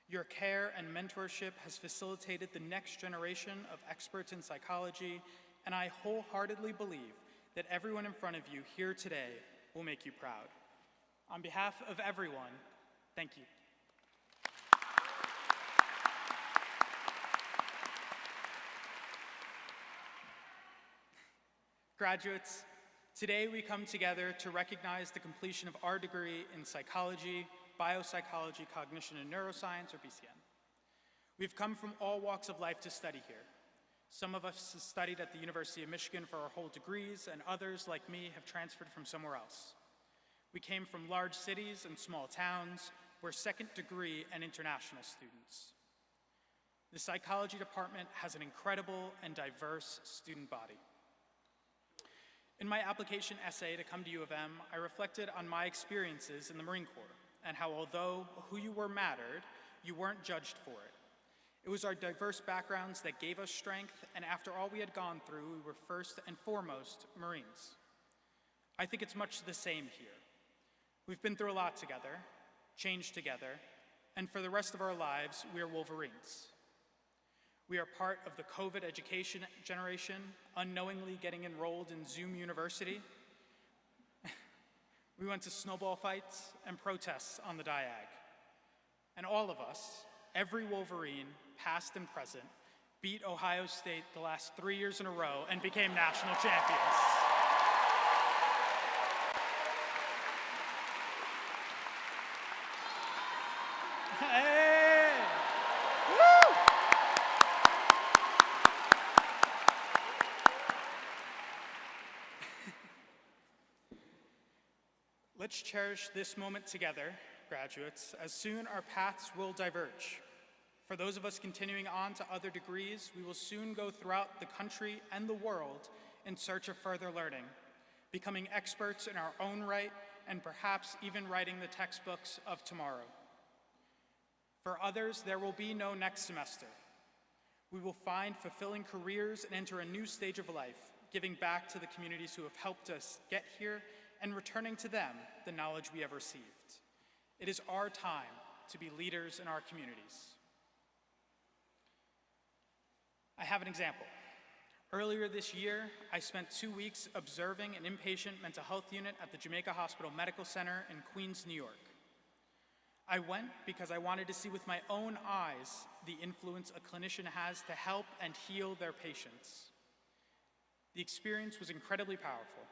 Your care and mentorship has facilitated the next generation of experts in psychology, and I wholeheartedly believe that everyone in front of you here today will make you proud. On behalf of everyone, thank you. Graduates, today we come together to recognize the completion of our degree in psychology, biopsychology, cognition, and neuroscience, or BCN. We've come from all walks of life to study here. Some of us have studied at the University of Michigan for our whole degrees, and others, like me, have transferred from somewhere else. We came from large cities and small towns. We're second degree and international students. The psychology department has an incredible and diverse student body. In my application essay to come to U of M, I reflected on my experiences in the Marine Corps and how, although who you were mattered, you weren't judged for it. It was our diverse backgrounds that gave us strength, and after all we had gone through, we were first and foremost Marines. I think it's much the same here. We've been through a lot together: change together, and for the rest of our lives, we are Wolverines. We are part of the COVID education generation, unknowingly getting enrolled in Zoom University. We went to snowball fights and protests on the Diag. And all of us, every Wolverine, past and present, beat Ohio State the last 3 years in a row and became national champions. Hey! Woo! Let's cherish this moment together, graduates, as soon our paths will diverge. For those of us continuing on to other degrees, we will soon go throughout the country and the world in search of further learning, becoming experts in our own right, and perhaps even writing the textbooks of tomorrow. For others, there will be no next semester. We will find fulfilling careers and enter a new stage of life, giving back to the communities who have helped us get here and returning to them the knowledge we have received. It is our time to be leaders in our communities. I have an example. Earlier this year, I spent 2 weeks observing an inpatient mental health unit at the Jamaica Hospital Medical Center in Queens, New York. I went because I wanted to see with my own eyes the influence a clinician has to help and heal their patients. The experience was incredibly powerful.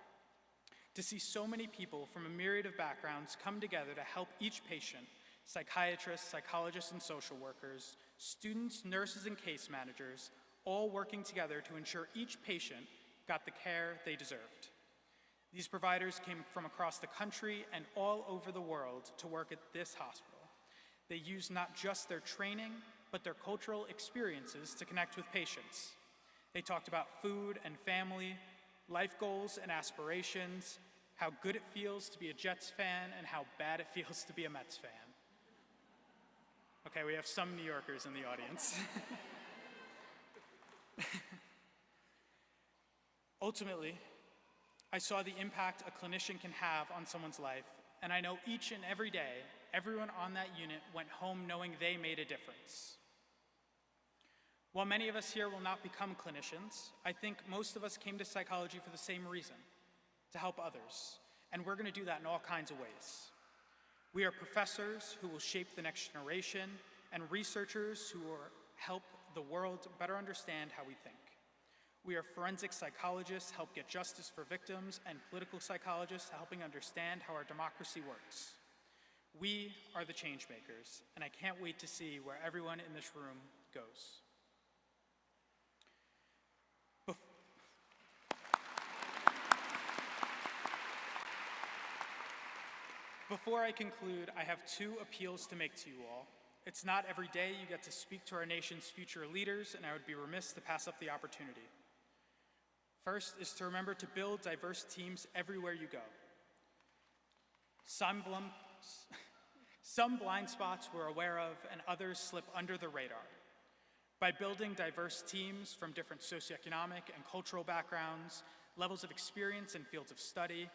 To see so many people from a myriad of backgrounds come together to help each patient, psychiatrists, psychologists, and social workers, students, nurses, and case managers, all working together to ensure each patient got the care they deserved. These providers came from across the country and all over the world to work at this hospital. They used not just their training, but their cultural experiences to connect with patients. They talked about food and family, life goals and aspirations, how good it feels to be a Jets fan, and how bad it feels to be a Mets fan. Okay, we have some New Yorkers in the audience. Ultimately, I saw the impact a clinician can have on someone's life, and I know each and every day, everyone on that unit went home knowing they made a difference. While many of us here will not become clinicians, I think most of us came to psychology for the same reason, to help others, and we're going to do that in all kinds of ways. We are professors who will shape the next generation, and researchers who will help the world better understand how we think. We are forensic psychologists, help get justice for victims, and political psychologists helping understand how our democracy works. We are the change makers, and I can't wait to see where everyone in this room goes. Before I conclude, I have 2 appeals to make to you all. It's not every day you get to speak to our nation's future leaders, and I would be remiss to pass up the opportunity. First is to remember to build diverse teams everywhere you go. Some blind spots we're aware of, and others slip under the radar. By building diverse teams from different socioeconomic and cultural backgrounds, levels of experience, and fields of study,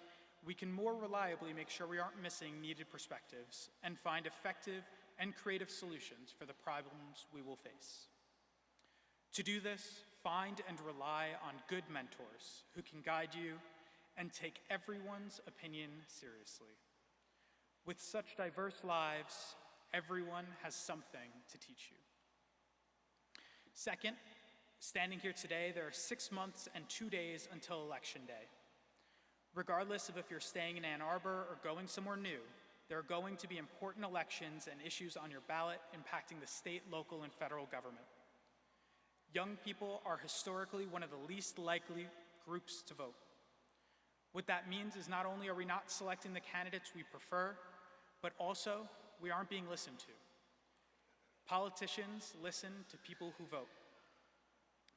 we can more reliably make sure we aren't missing needed perspectives and find effective and creative solutions for the problems we will face. To do this, find and rely on good mentors who can guide you and take everyone's opinion seriously. With such diverse lives, everyone has something to teach you. Second, standing here today, there are 6 months and 2 days until Election Day. Regardless of if you're staying in Ann Arbor or going somewhere new, there are going to be important elections and issues on your ballot impacting the state, local, and federal government. Young people are historically one of the least likely groups to vote. What that means is not only are we not selecting the candidates we prefer, but also we aren't being listened to. Politicians listen to people who vote.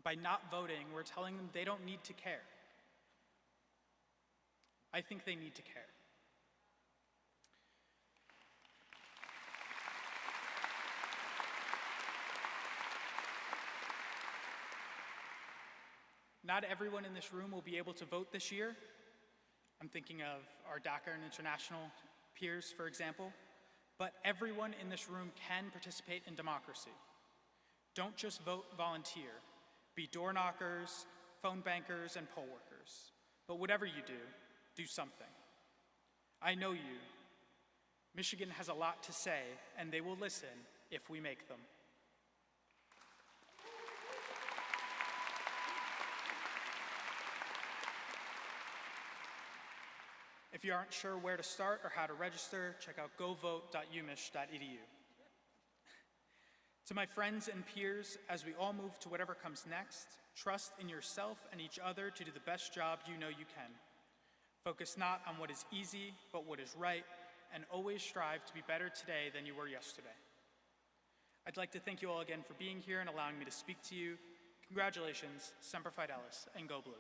By not voting, we're telling them they don't need to care. I think they need to care. Not everyone in this room will be able to vote this year. I'm thinking of our DACA and international peers, for example. but everyone in this room can participate in democracy. Don't just vote volunteer. Be door knockers, phone bankers, and poll workers. But whatever you do, do something. I know you. Michigan has a lot to say, and they will listen if we make them. If you aren't sure where to start or how to register, check out govote.umich.edu. To my friends and peers, as we all move to whatever comes next, trust in yourself and each other to do the best job you know you can. Focus not on what is easy, but what is right, and always strive to be better today than you were yesterday. I'd like to thank you all again for being here and allowing me to speak to you. Congratulations, Semper Fidelis, and go Blue.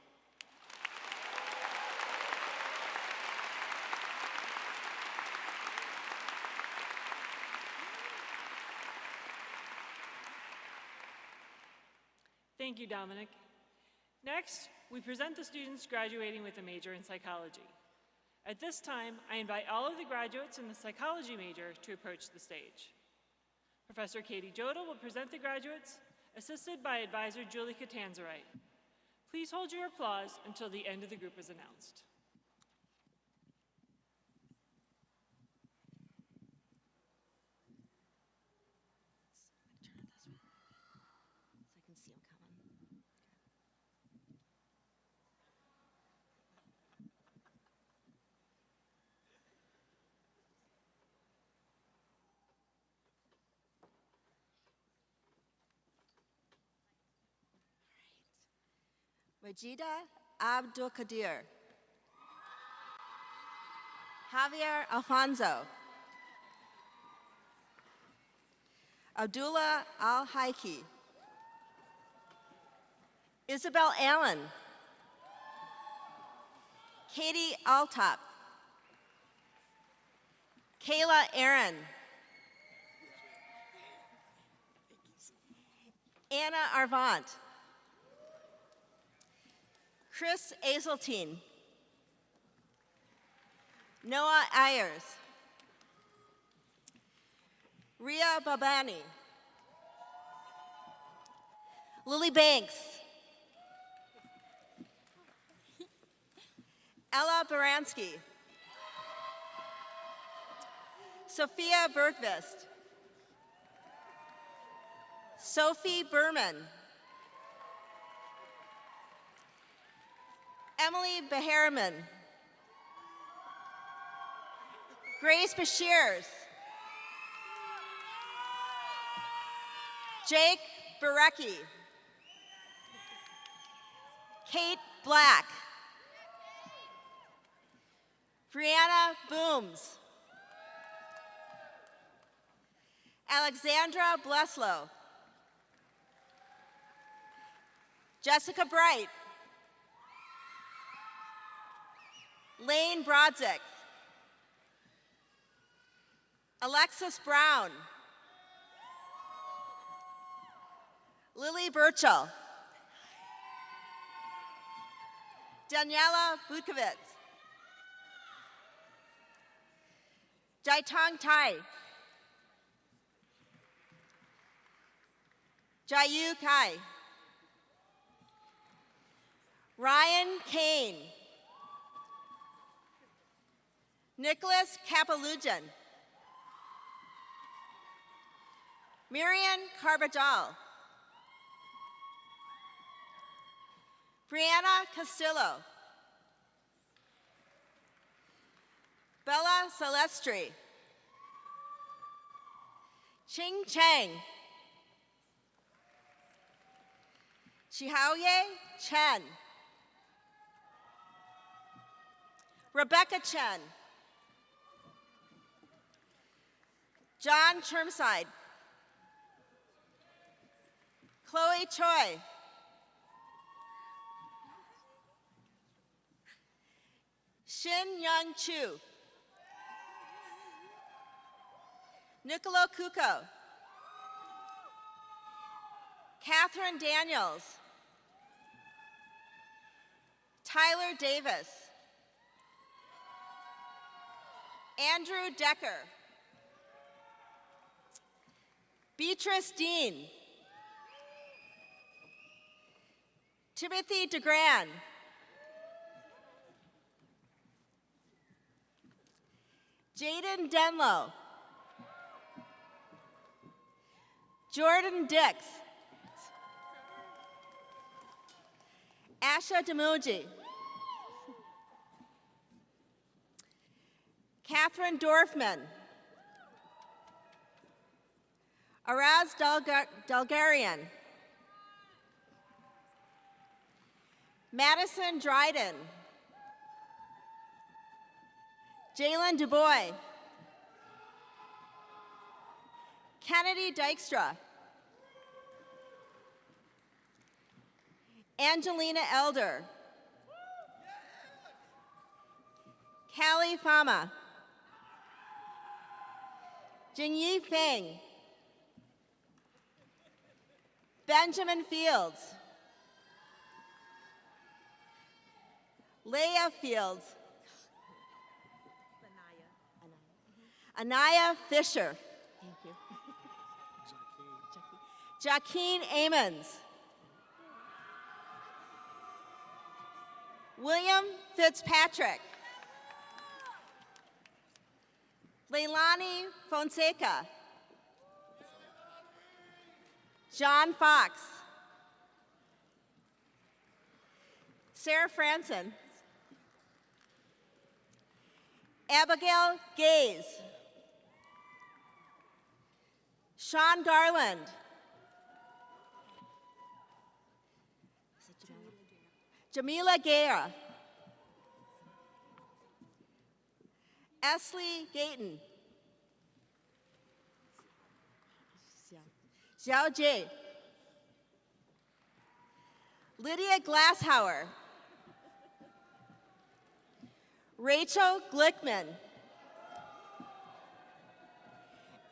Thank you, Dominic. Next, we present the students graduating with a major in psychology. At this time, I invite all of the graduates in the psychology major to approach the stage. Professor Katie Jodel will present the graduates, assisted by advisor Julie Catanzarite. Please hold your applause until the end of the group is announced. Majida Abdul Qadir. Javier Alfonso. Abdullah Al Haiki. Isabel Allen. Katie Altop. Kayla Aaron. Anna Arvant. Chris Azeltine. Noah Ayers. Ria Babani. Lily Banks. Ella Baranski. Sophia Bergvist. Sophie Berman. Emily Beharman. Grace Bashirs. Jake Barecki. Kate Black. Brianna Booms. Alexandra Bleslow. Jessica Bright. Lane Brodzik. Alexis Brown. Lily Burchell. Daniela Butkovitz. Jaitong Tai. Jayu Kai. Ryan Kane. Nicholas Kapalujan. Miriam Carbajal. Brianna Castillo. Bella Celestri. Ching Chang. Chihaoye Chen. Rebecca Chen. John Chermside. Chloe Choi. Shin Young Chu. Nicolo Cuco. Catherine Daniels. Tyler Davis. Andrew Decker. Beatrice Dean. Timothy DeGran. Jaden Denlow. Jordan Dix. Asha Demoji. Catherine Dorfman. Araz Dalgarian. Madison Dryden. Jalen DuBois. Kennedy Dykstra. Angelina Elder. Callie Fama. Jingyi Feng. Benjamin Fields. Leah Fields. Anaya Fisher. Thank you. Jaqueen Amons. William Fitzpatrick. Leilani Fonseca. John Fox. Sarah Franson. Abigail Gaze. Sean Garland. Jamila Guerra. Esley Gayton. Xiao Jie. Lydia Glasshauer. Rachel Glickman.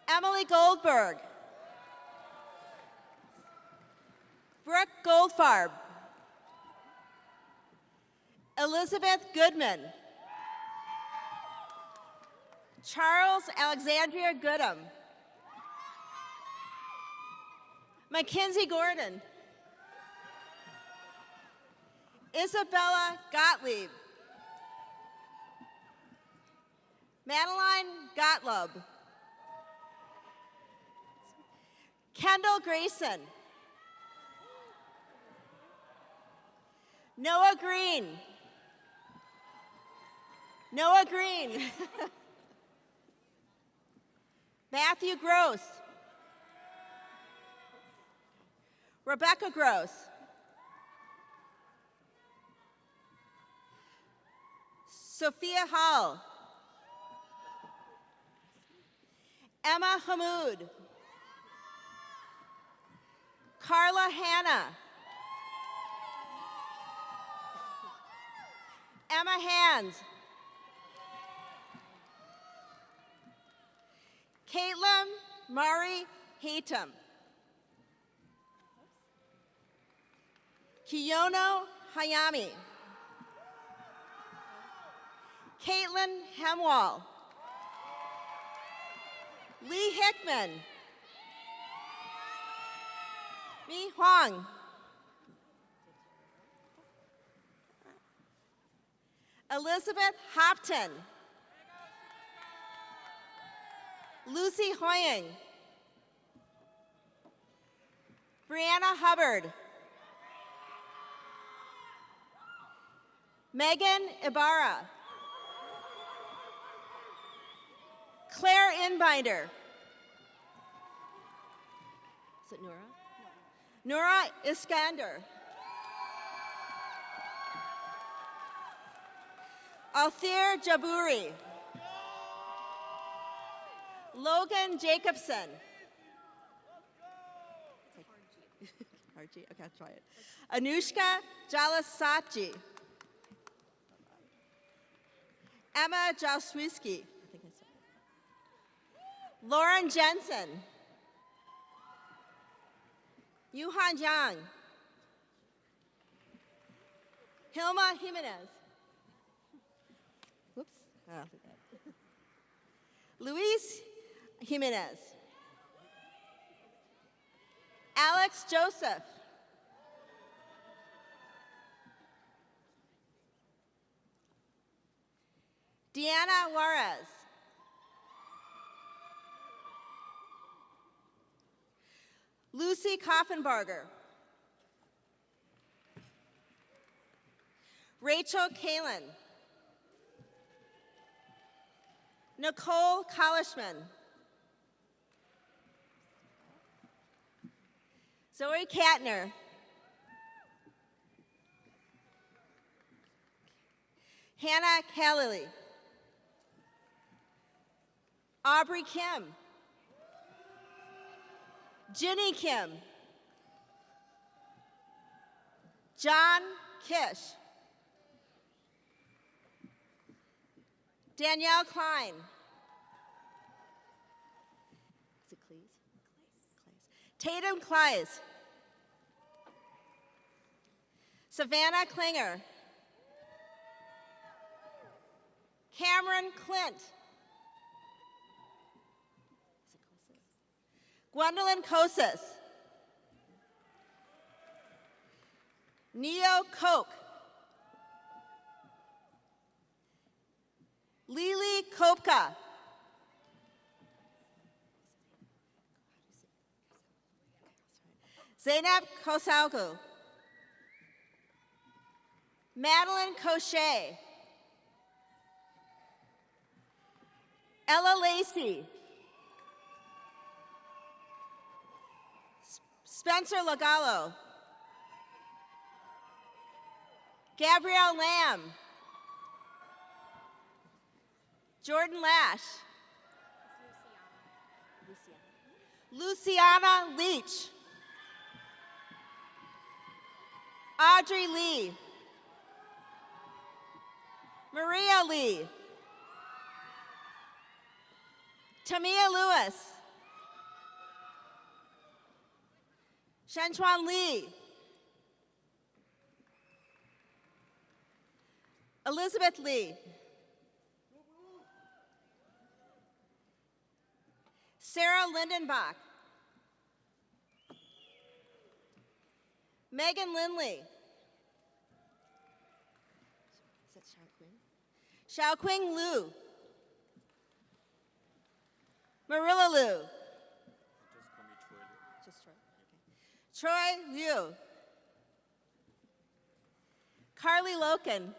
Emily Goldberg. Brooke Goldfarb. Elizabeth Goodman. Charles Alexandria Goodham. Mackenzie Gordon. Isabella Gottlieb. Madeline Gottlob. Kendall Grayson. Noah Green. Noah Green. Matthew Gross. Rebecca Gross. Sophia Hall. Emma Hamoud. Carla Hanna. Emma Hands. Caitlin Mari Hatem. Kiyono Hayami. Caitlin Hemwall. Lee Hickman. Mi Huang. Elizabeth Hopton. Lucy Hoying. Brianna Hubbard. Megan Ibarra. Claire Inbinder. Is it Nora? Nora Iskander. Althir Jaburi. Logan Jacobson. Harji, okay, I'll try it. Anushka Jalasatji. Emma Jalswiski. Lauren Jensen. Yuhan Yang. Hilma Jimenez. Whoops. Oh, Luis Jimenez. Alex Joseph. Deanna Juarez. Lucy Koffenbarger. Rachel Kalin. Nicole Kalishman. Zoe Katner. Hannah Khalili. Aubrey Kim. Ginny Kim. John Kish. Danielle Klein. Is it Cleese? Tatum Kleis. Savannah Klinger. Cameron Clint. Gwendolyn Kosis. Neo Koch. Lily Kopka. Zainab Kosaugu. Madeline Cochet. Ella Lacey. Spencer Lagallo. Gabrielle Lamb. Jordan Lash. Luciana Leach. Audrey Lee. Maria Lee. Tamia Lewis. Shenchuan Lee. Elizabeth Lee. Sarah Lindenbach. Megan Lindley. Is that Xiao Qing? Xiaoqing Liu. Marilla Liu. Just Troy. Troy Liu. Carly Loken.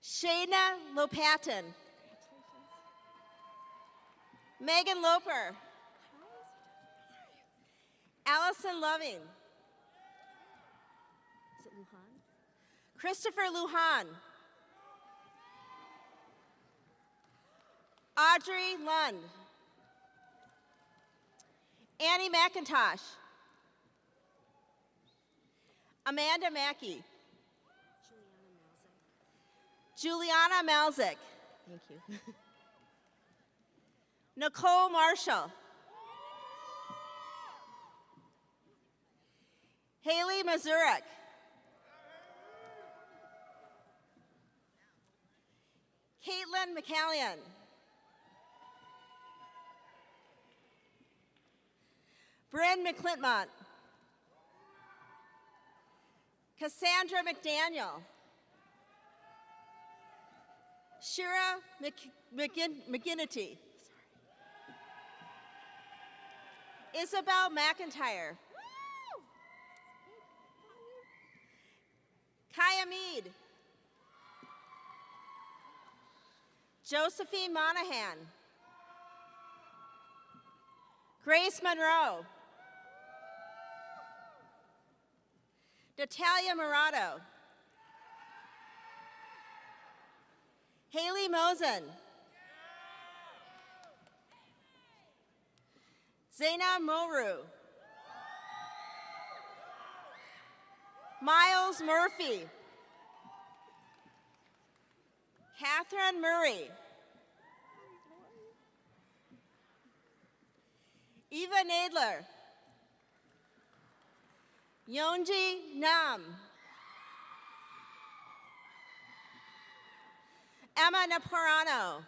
Shayna Lopatin. Megan Loper. Allison Loving. Is it Luhan? Christopher Luhan. Audrey Lund. Annie McIntosh. Amanda Mackey. Juliana Malzik. Thank you. Nicole Marshall. Haley Mazurek. Caitlin McCallion. Bryn McClintmont. Cassandra McDaniel. Shira McGinnity. Isabel McIntyre. Kaya Mead. Josephine Monahan. Grace Monroe. Natalia Murado. Haley Mosen. Zaina Moru. Miles Murphy. Catherine Murray. Eva Nadler. Yonji Nam. Emma Naparano.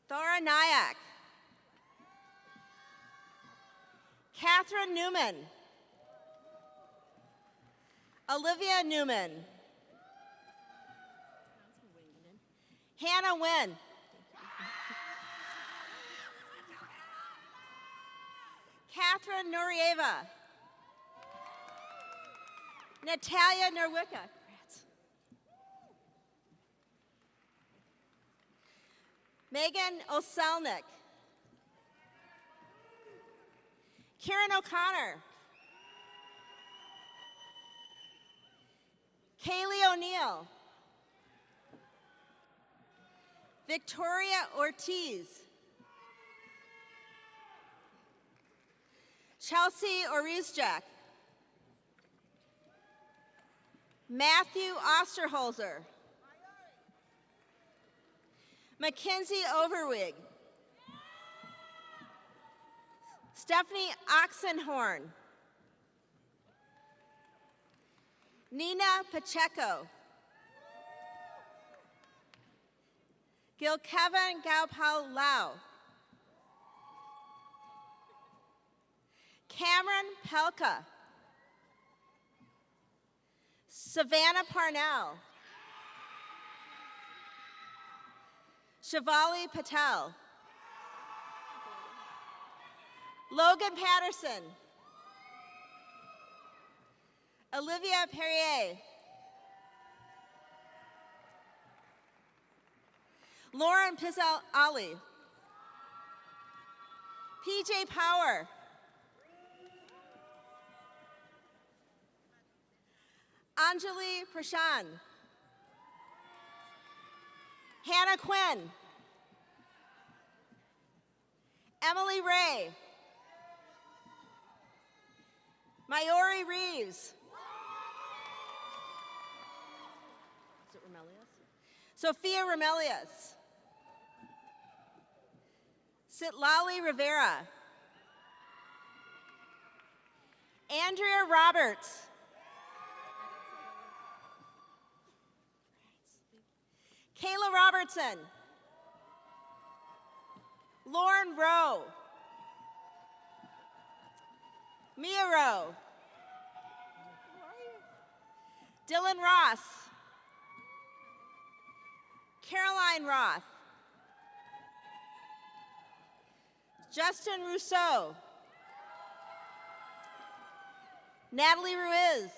Thora Nyack. Catherine Newman. Olivia Newman. Hannah Wynn. Catherine Norieva. Natalia Norwicka. Megan Oselnik. Kieran O'Connor. Kaylee O'Neill. Victoria Ortiz. Chelsea Orizjak. Matthew Osterholzer. Mackenzie Overwig. Stephanie Oxenhorn. Nina Pacheco. Gil Kevin Gaopao Lau. Cameron Pelka. Savannah Parnell. Shivali Patel. Logan Patterson. Olivia Perrier. Lauren Pizzal Ali. PJ Power. Anjali Prashan. Hannah Quinn. Emily Ray. Mayori Reeves. Is it Remelius? Sophia Remelius. Sitlali Rivera. Andrea Roberts. Kayla Robertson. Lauren Rowe. Mia Rowe. Dylan Ross. Caroline Roth. Justin Rousseau. Natalie Ruiz.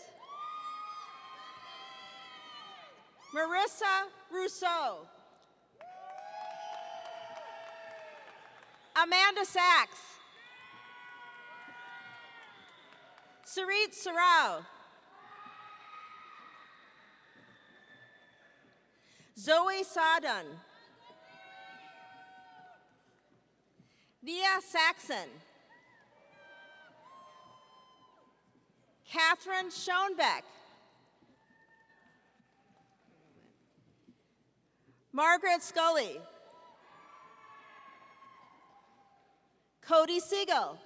Marissa Rousseau. Amanda Sachs. Sarit Sarau. Zoe Sadun. Nia Saxon. Catherine Schoenbeck. Margaret Scully. Cody Siegel.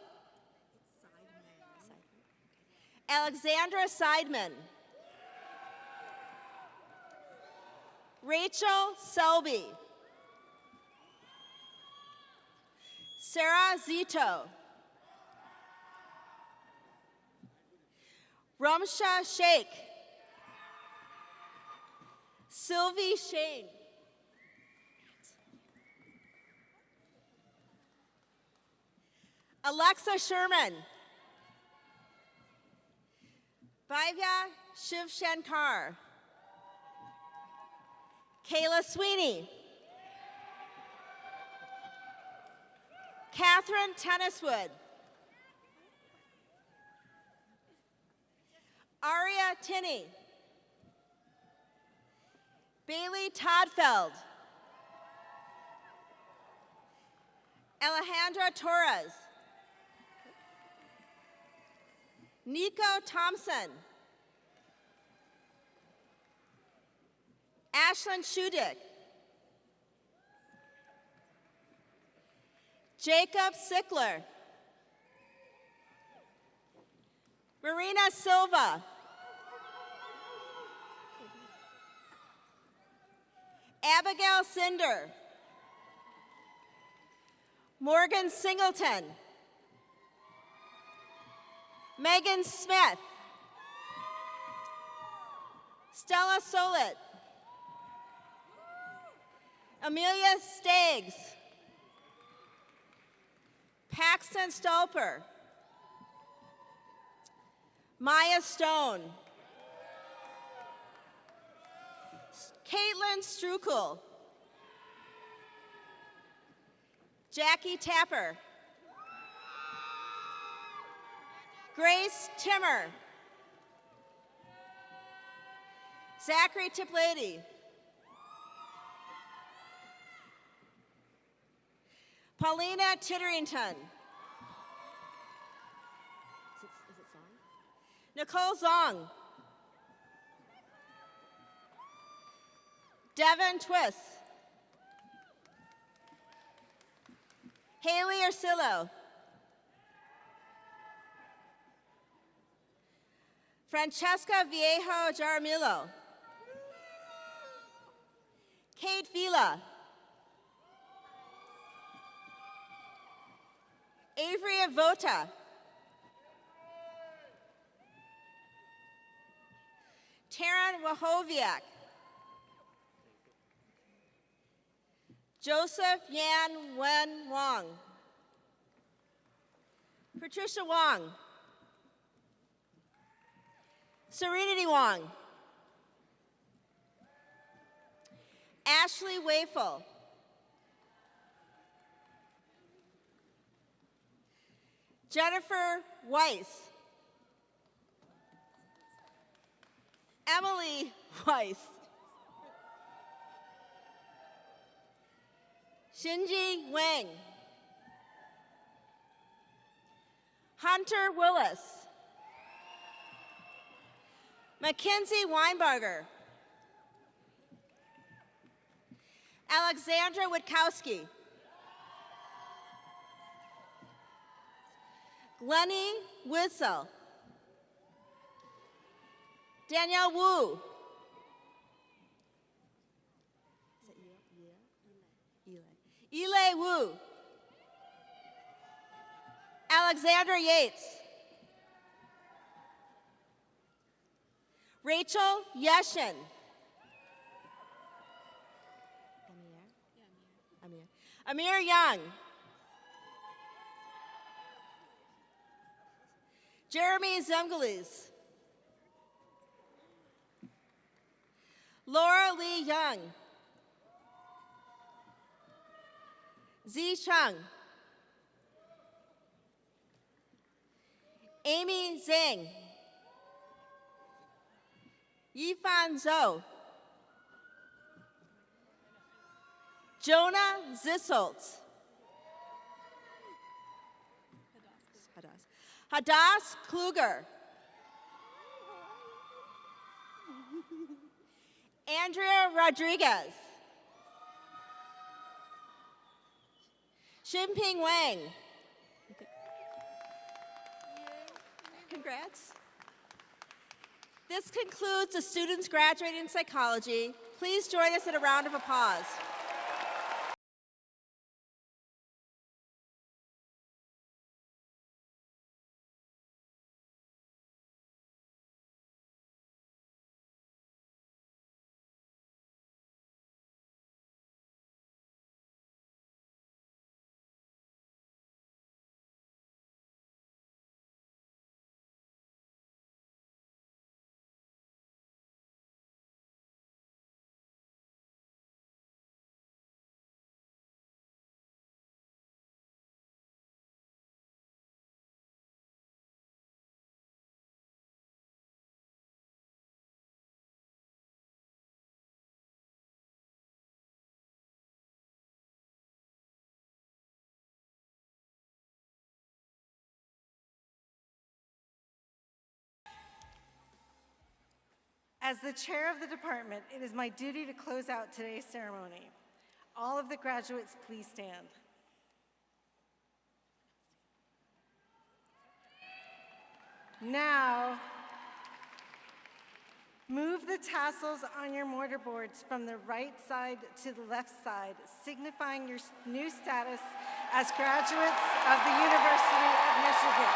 Alexandra Seidman. Rachel Selby. Sarah Zito. Ramsha Sheikh. Sylvie Shane. Alexa Sherman. Bhavya Shiv Shankar. Kayla Sweeney. Catherine Tenniswood. Aria Tinney. Bailey Toddfeld. Alejandra Torres. Nico Thompson. Ashlyn Shudik. Jacob Sickler. Marina Silva. Abigail Cinder. Morgan Singleton. Megan Smith. Stella Solit. Amelia Staggs. Paxton Stolper. Maya Stone. Caitlin Strukel. Jackie Tapper. Grace Timmer. Zachary Tiplady. Paulina Titterington. Is it Zong? Nicole Zong. Devin Twist. Haley Ursillo. Francesca Viejo Jaramillo. Kate Vila. Avery Avota. Taryn Wahoviak. Joseph Yan Wen Wong. Patricia Wong. Serenity Wong. Ashley Wafel. Jennifer Weiss. Emily Weiss. Shinji Wang. Hunter Willis. Mackenzie Weinberger. Alexandra Witkowski. Glennie Wissel. Danielle Wu. Ile Wu. Alexander Yates. Rachel Yeshin. Amir Young. Jeremy Zemgalis. Laura Lee Young. Zi Chung. Amy Zhang. Yifan Zhou. Jonah Zisselt. Hadas Kluger. Andrea Rodriguez. Xinping Wang. Congrats. This concludes the students graduating in psychology. Please join us in a round of applause. As the chair of the department, it is my duty to close out today's ceremony. All of the graduates, please stand. Now, move the tassels on your mortarboards from the right side to the left side, signifying your new status as graduates of the University of Michigan.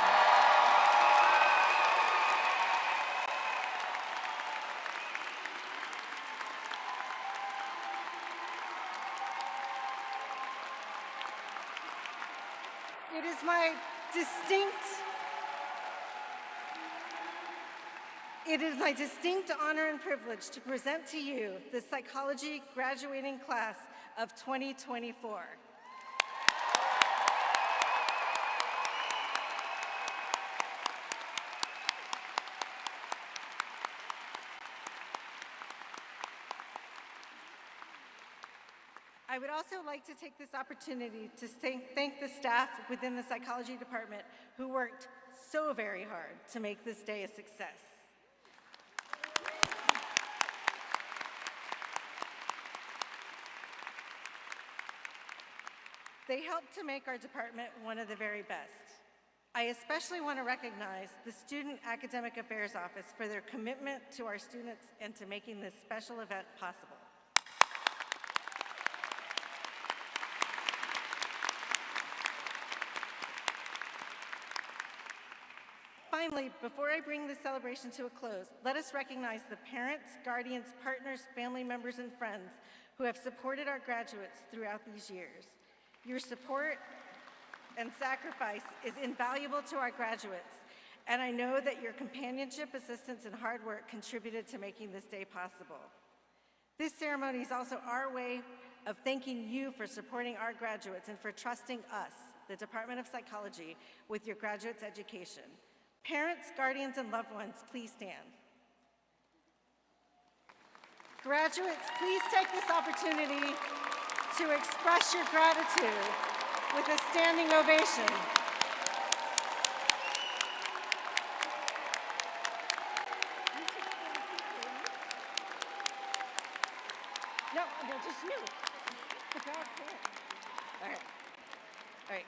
It is my distinct honor and privilege to present to you the psychology graduating class of 2024. I would also like to take this opportunity to thank the staff within the psychology department who worked so very hard to make this day a success. They helped to make our department one of the very best. I especially want to recognize the Student Academic Affairs Office for their commitment to our students and to making this special event possible. Finally, before I bring the celebration to a close, let us recognize the parents, guardians, partners, family members, and friends who have supported our graduates throughout these years. Your support and sacrifice is invaluable to our graduates, and I know that your companionship, assistance, and hard work contributed to making this day possible. This ceremony is also our way of thanking you for supporting our graduates and for trusting us, the Department of Psychology, with your graduates' education. Parents, guardians, and loved ones, please stand. Graduates, please take this opportunity to express your gratitude with a standing ovation. No, just you. All right.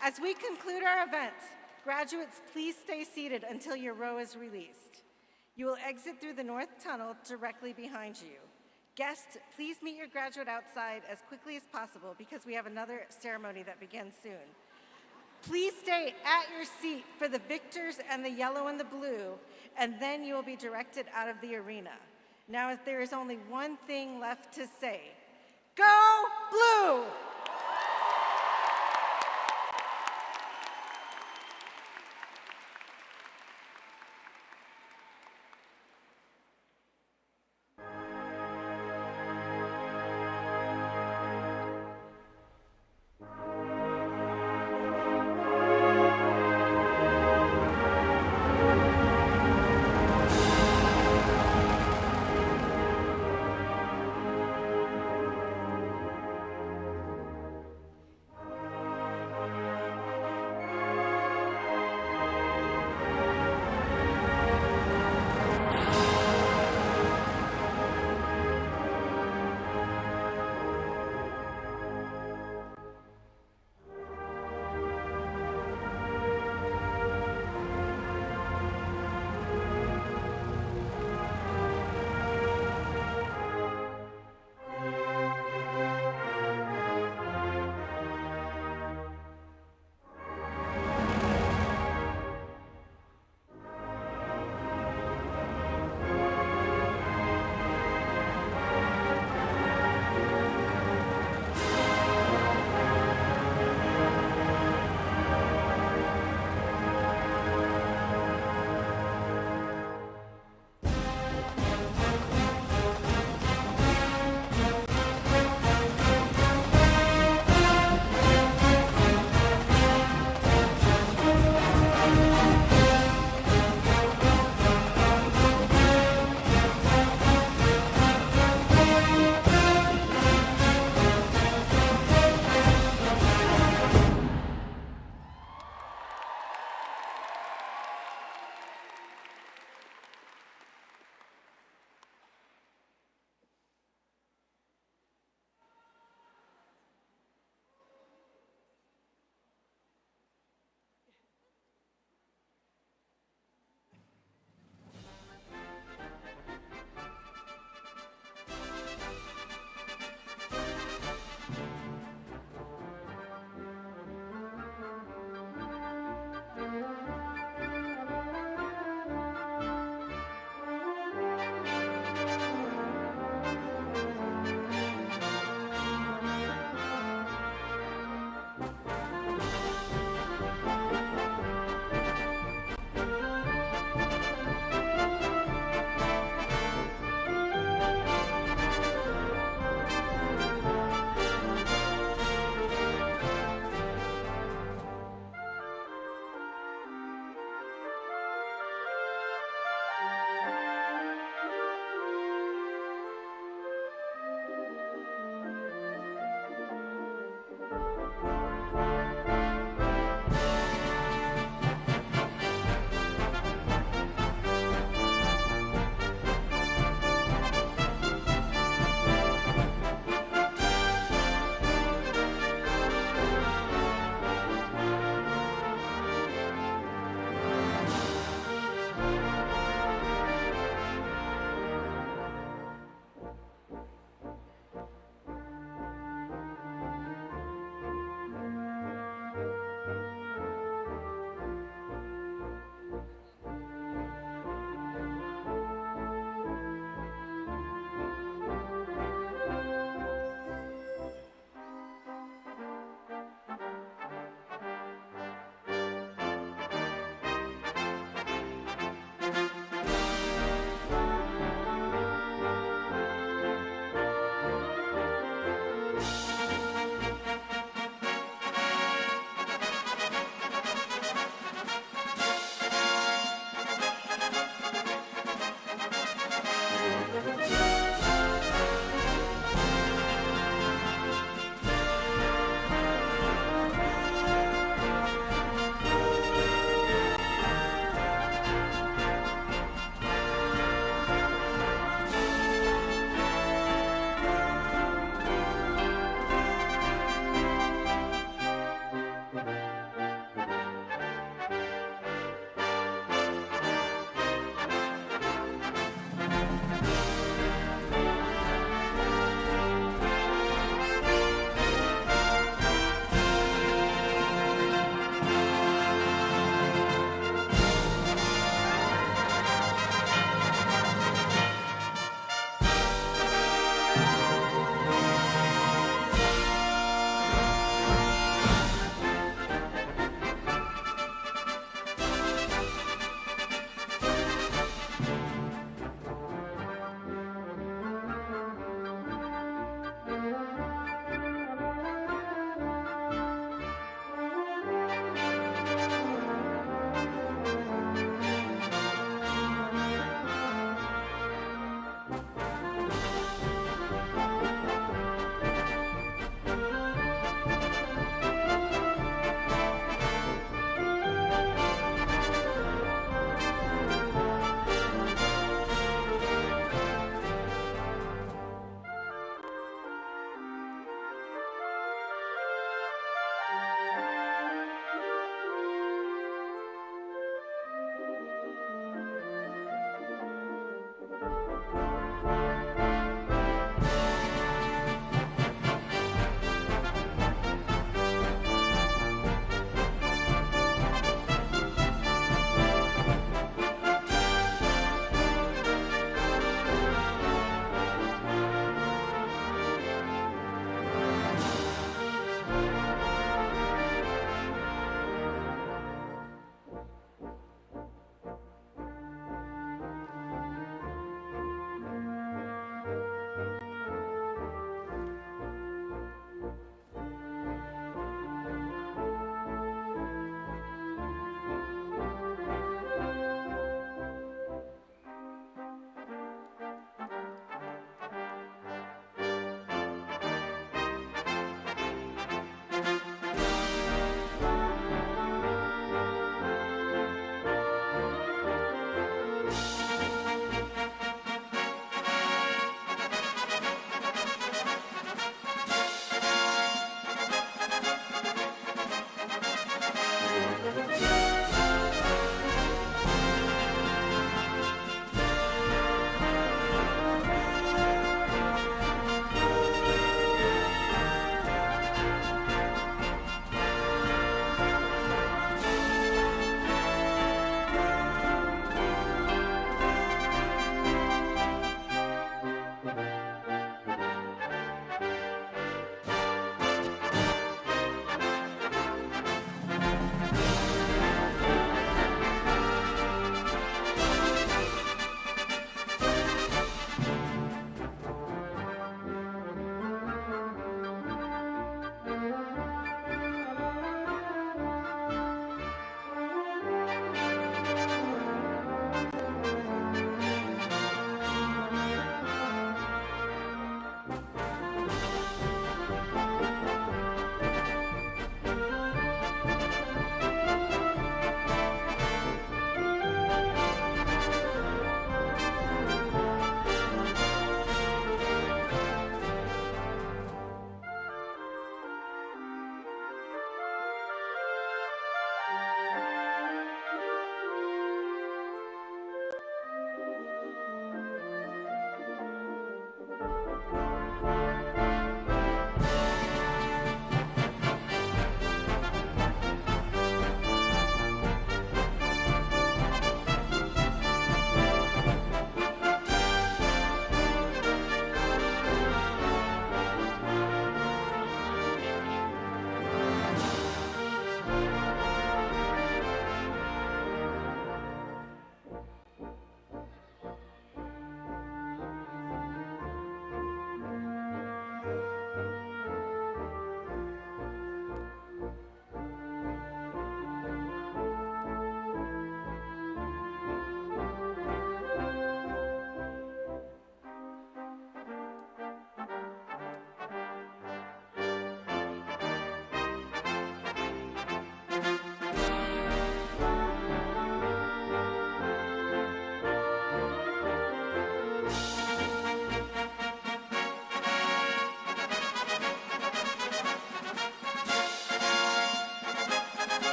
As we conclude our event, graduates, please stay seated until your row is released. You will exit through the north tunnel directly behind you. Guests, please meet your graduate outside as quickly as possible because we have another ceremony that begins soon. Please stay at your seat for the victors and the yellow and the blue, and then you will be directed out of the arena. Now, there is only one thing left to say. Go Blue!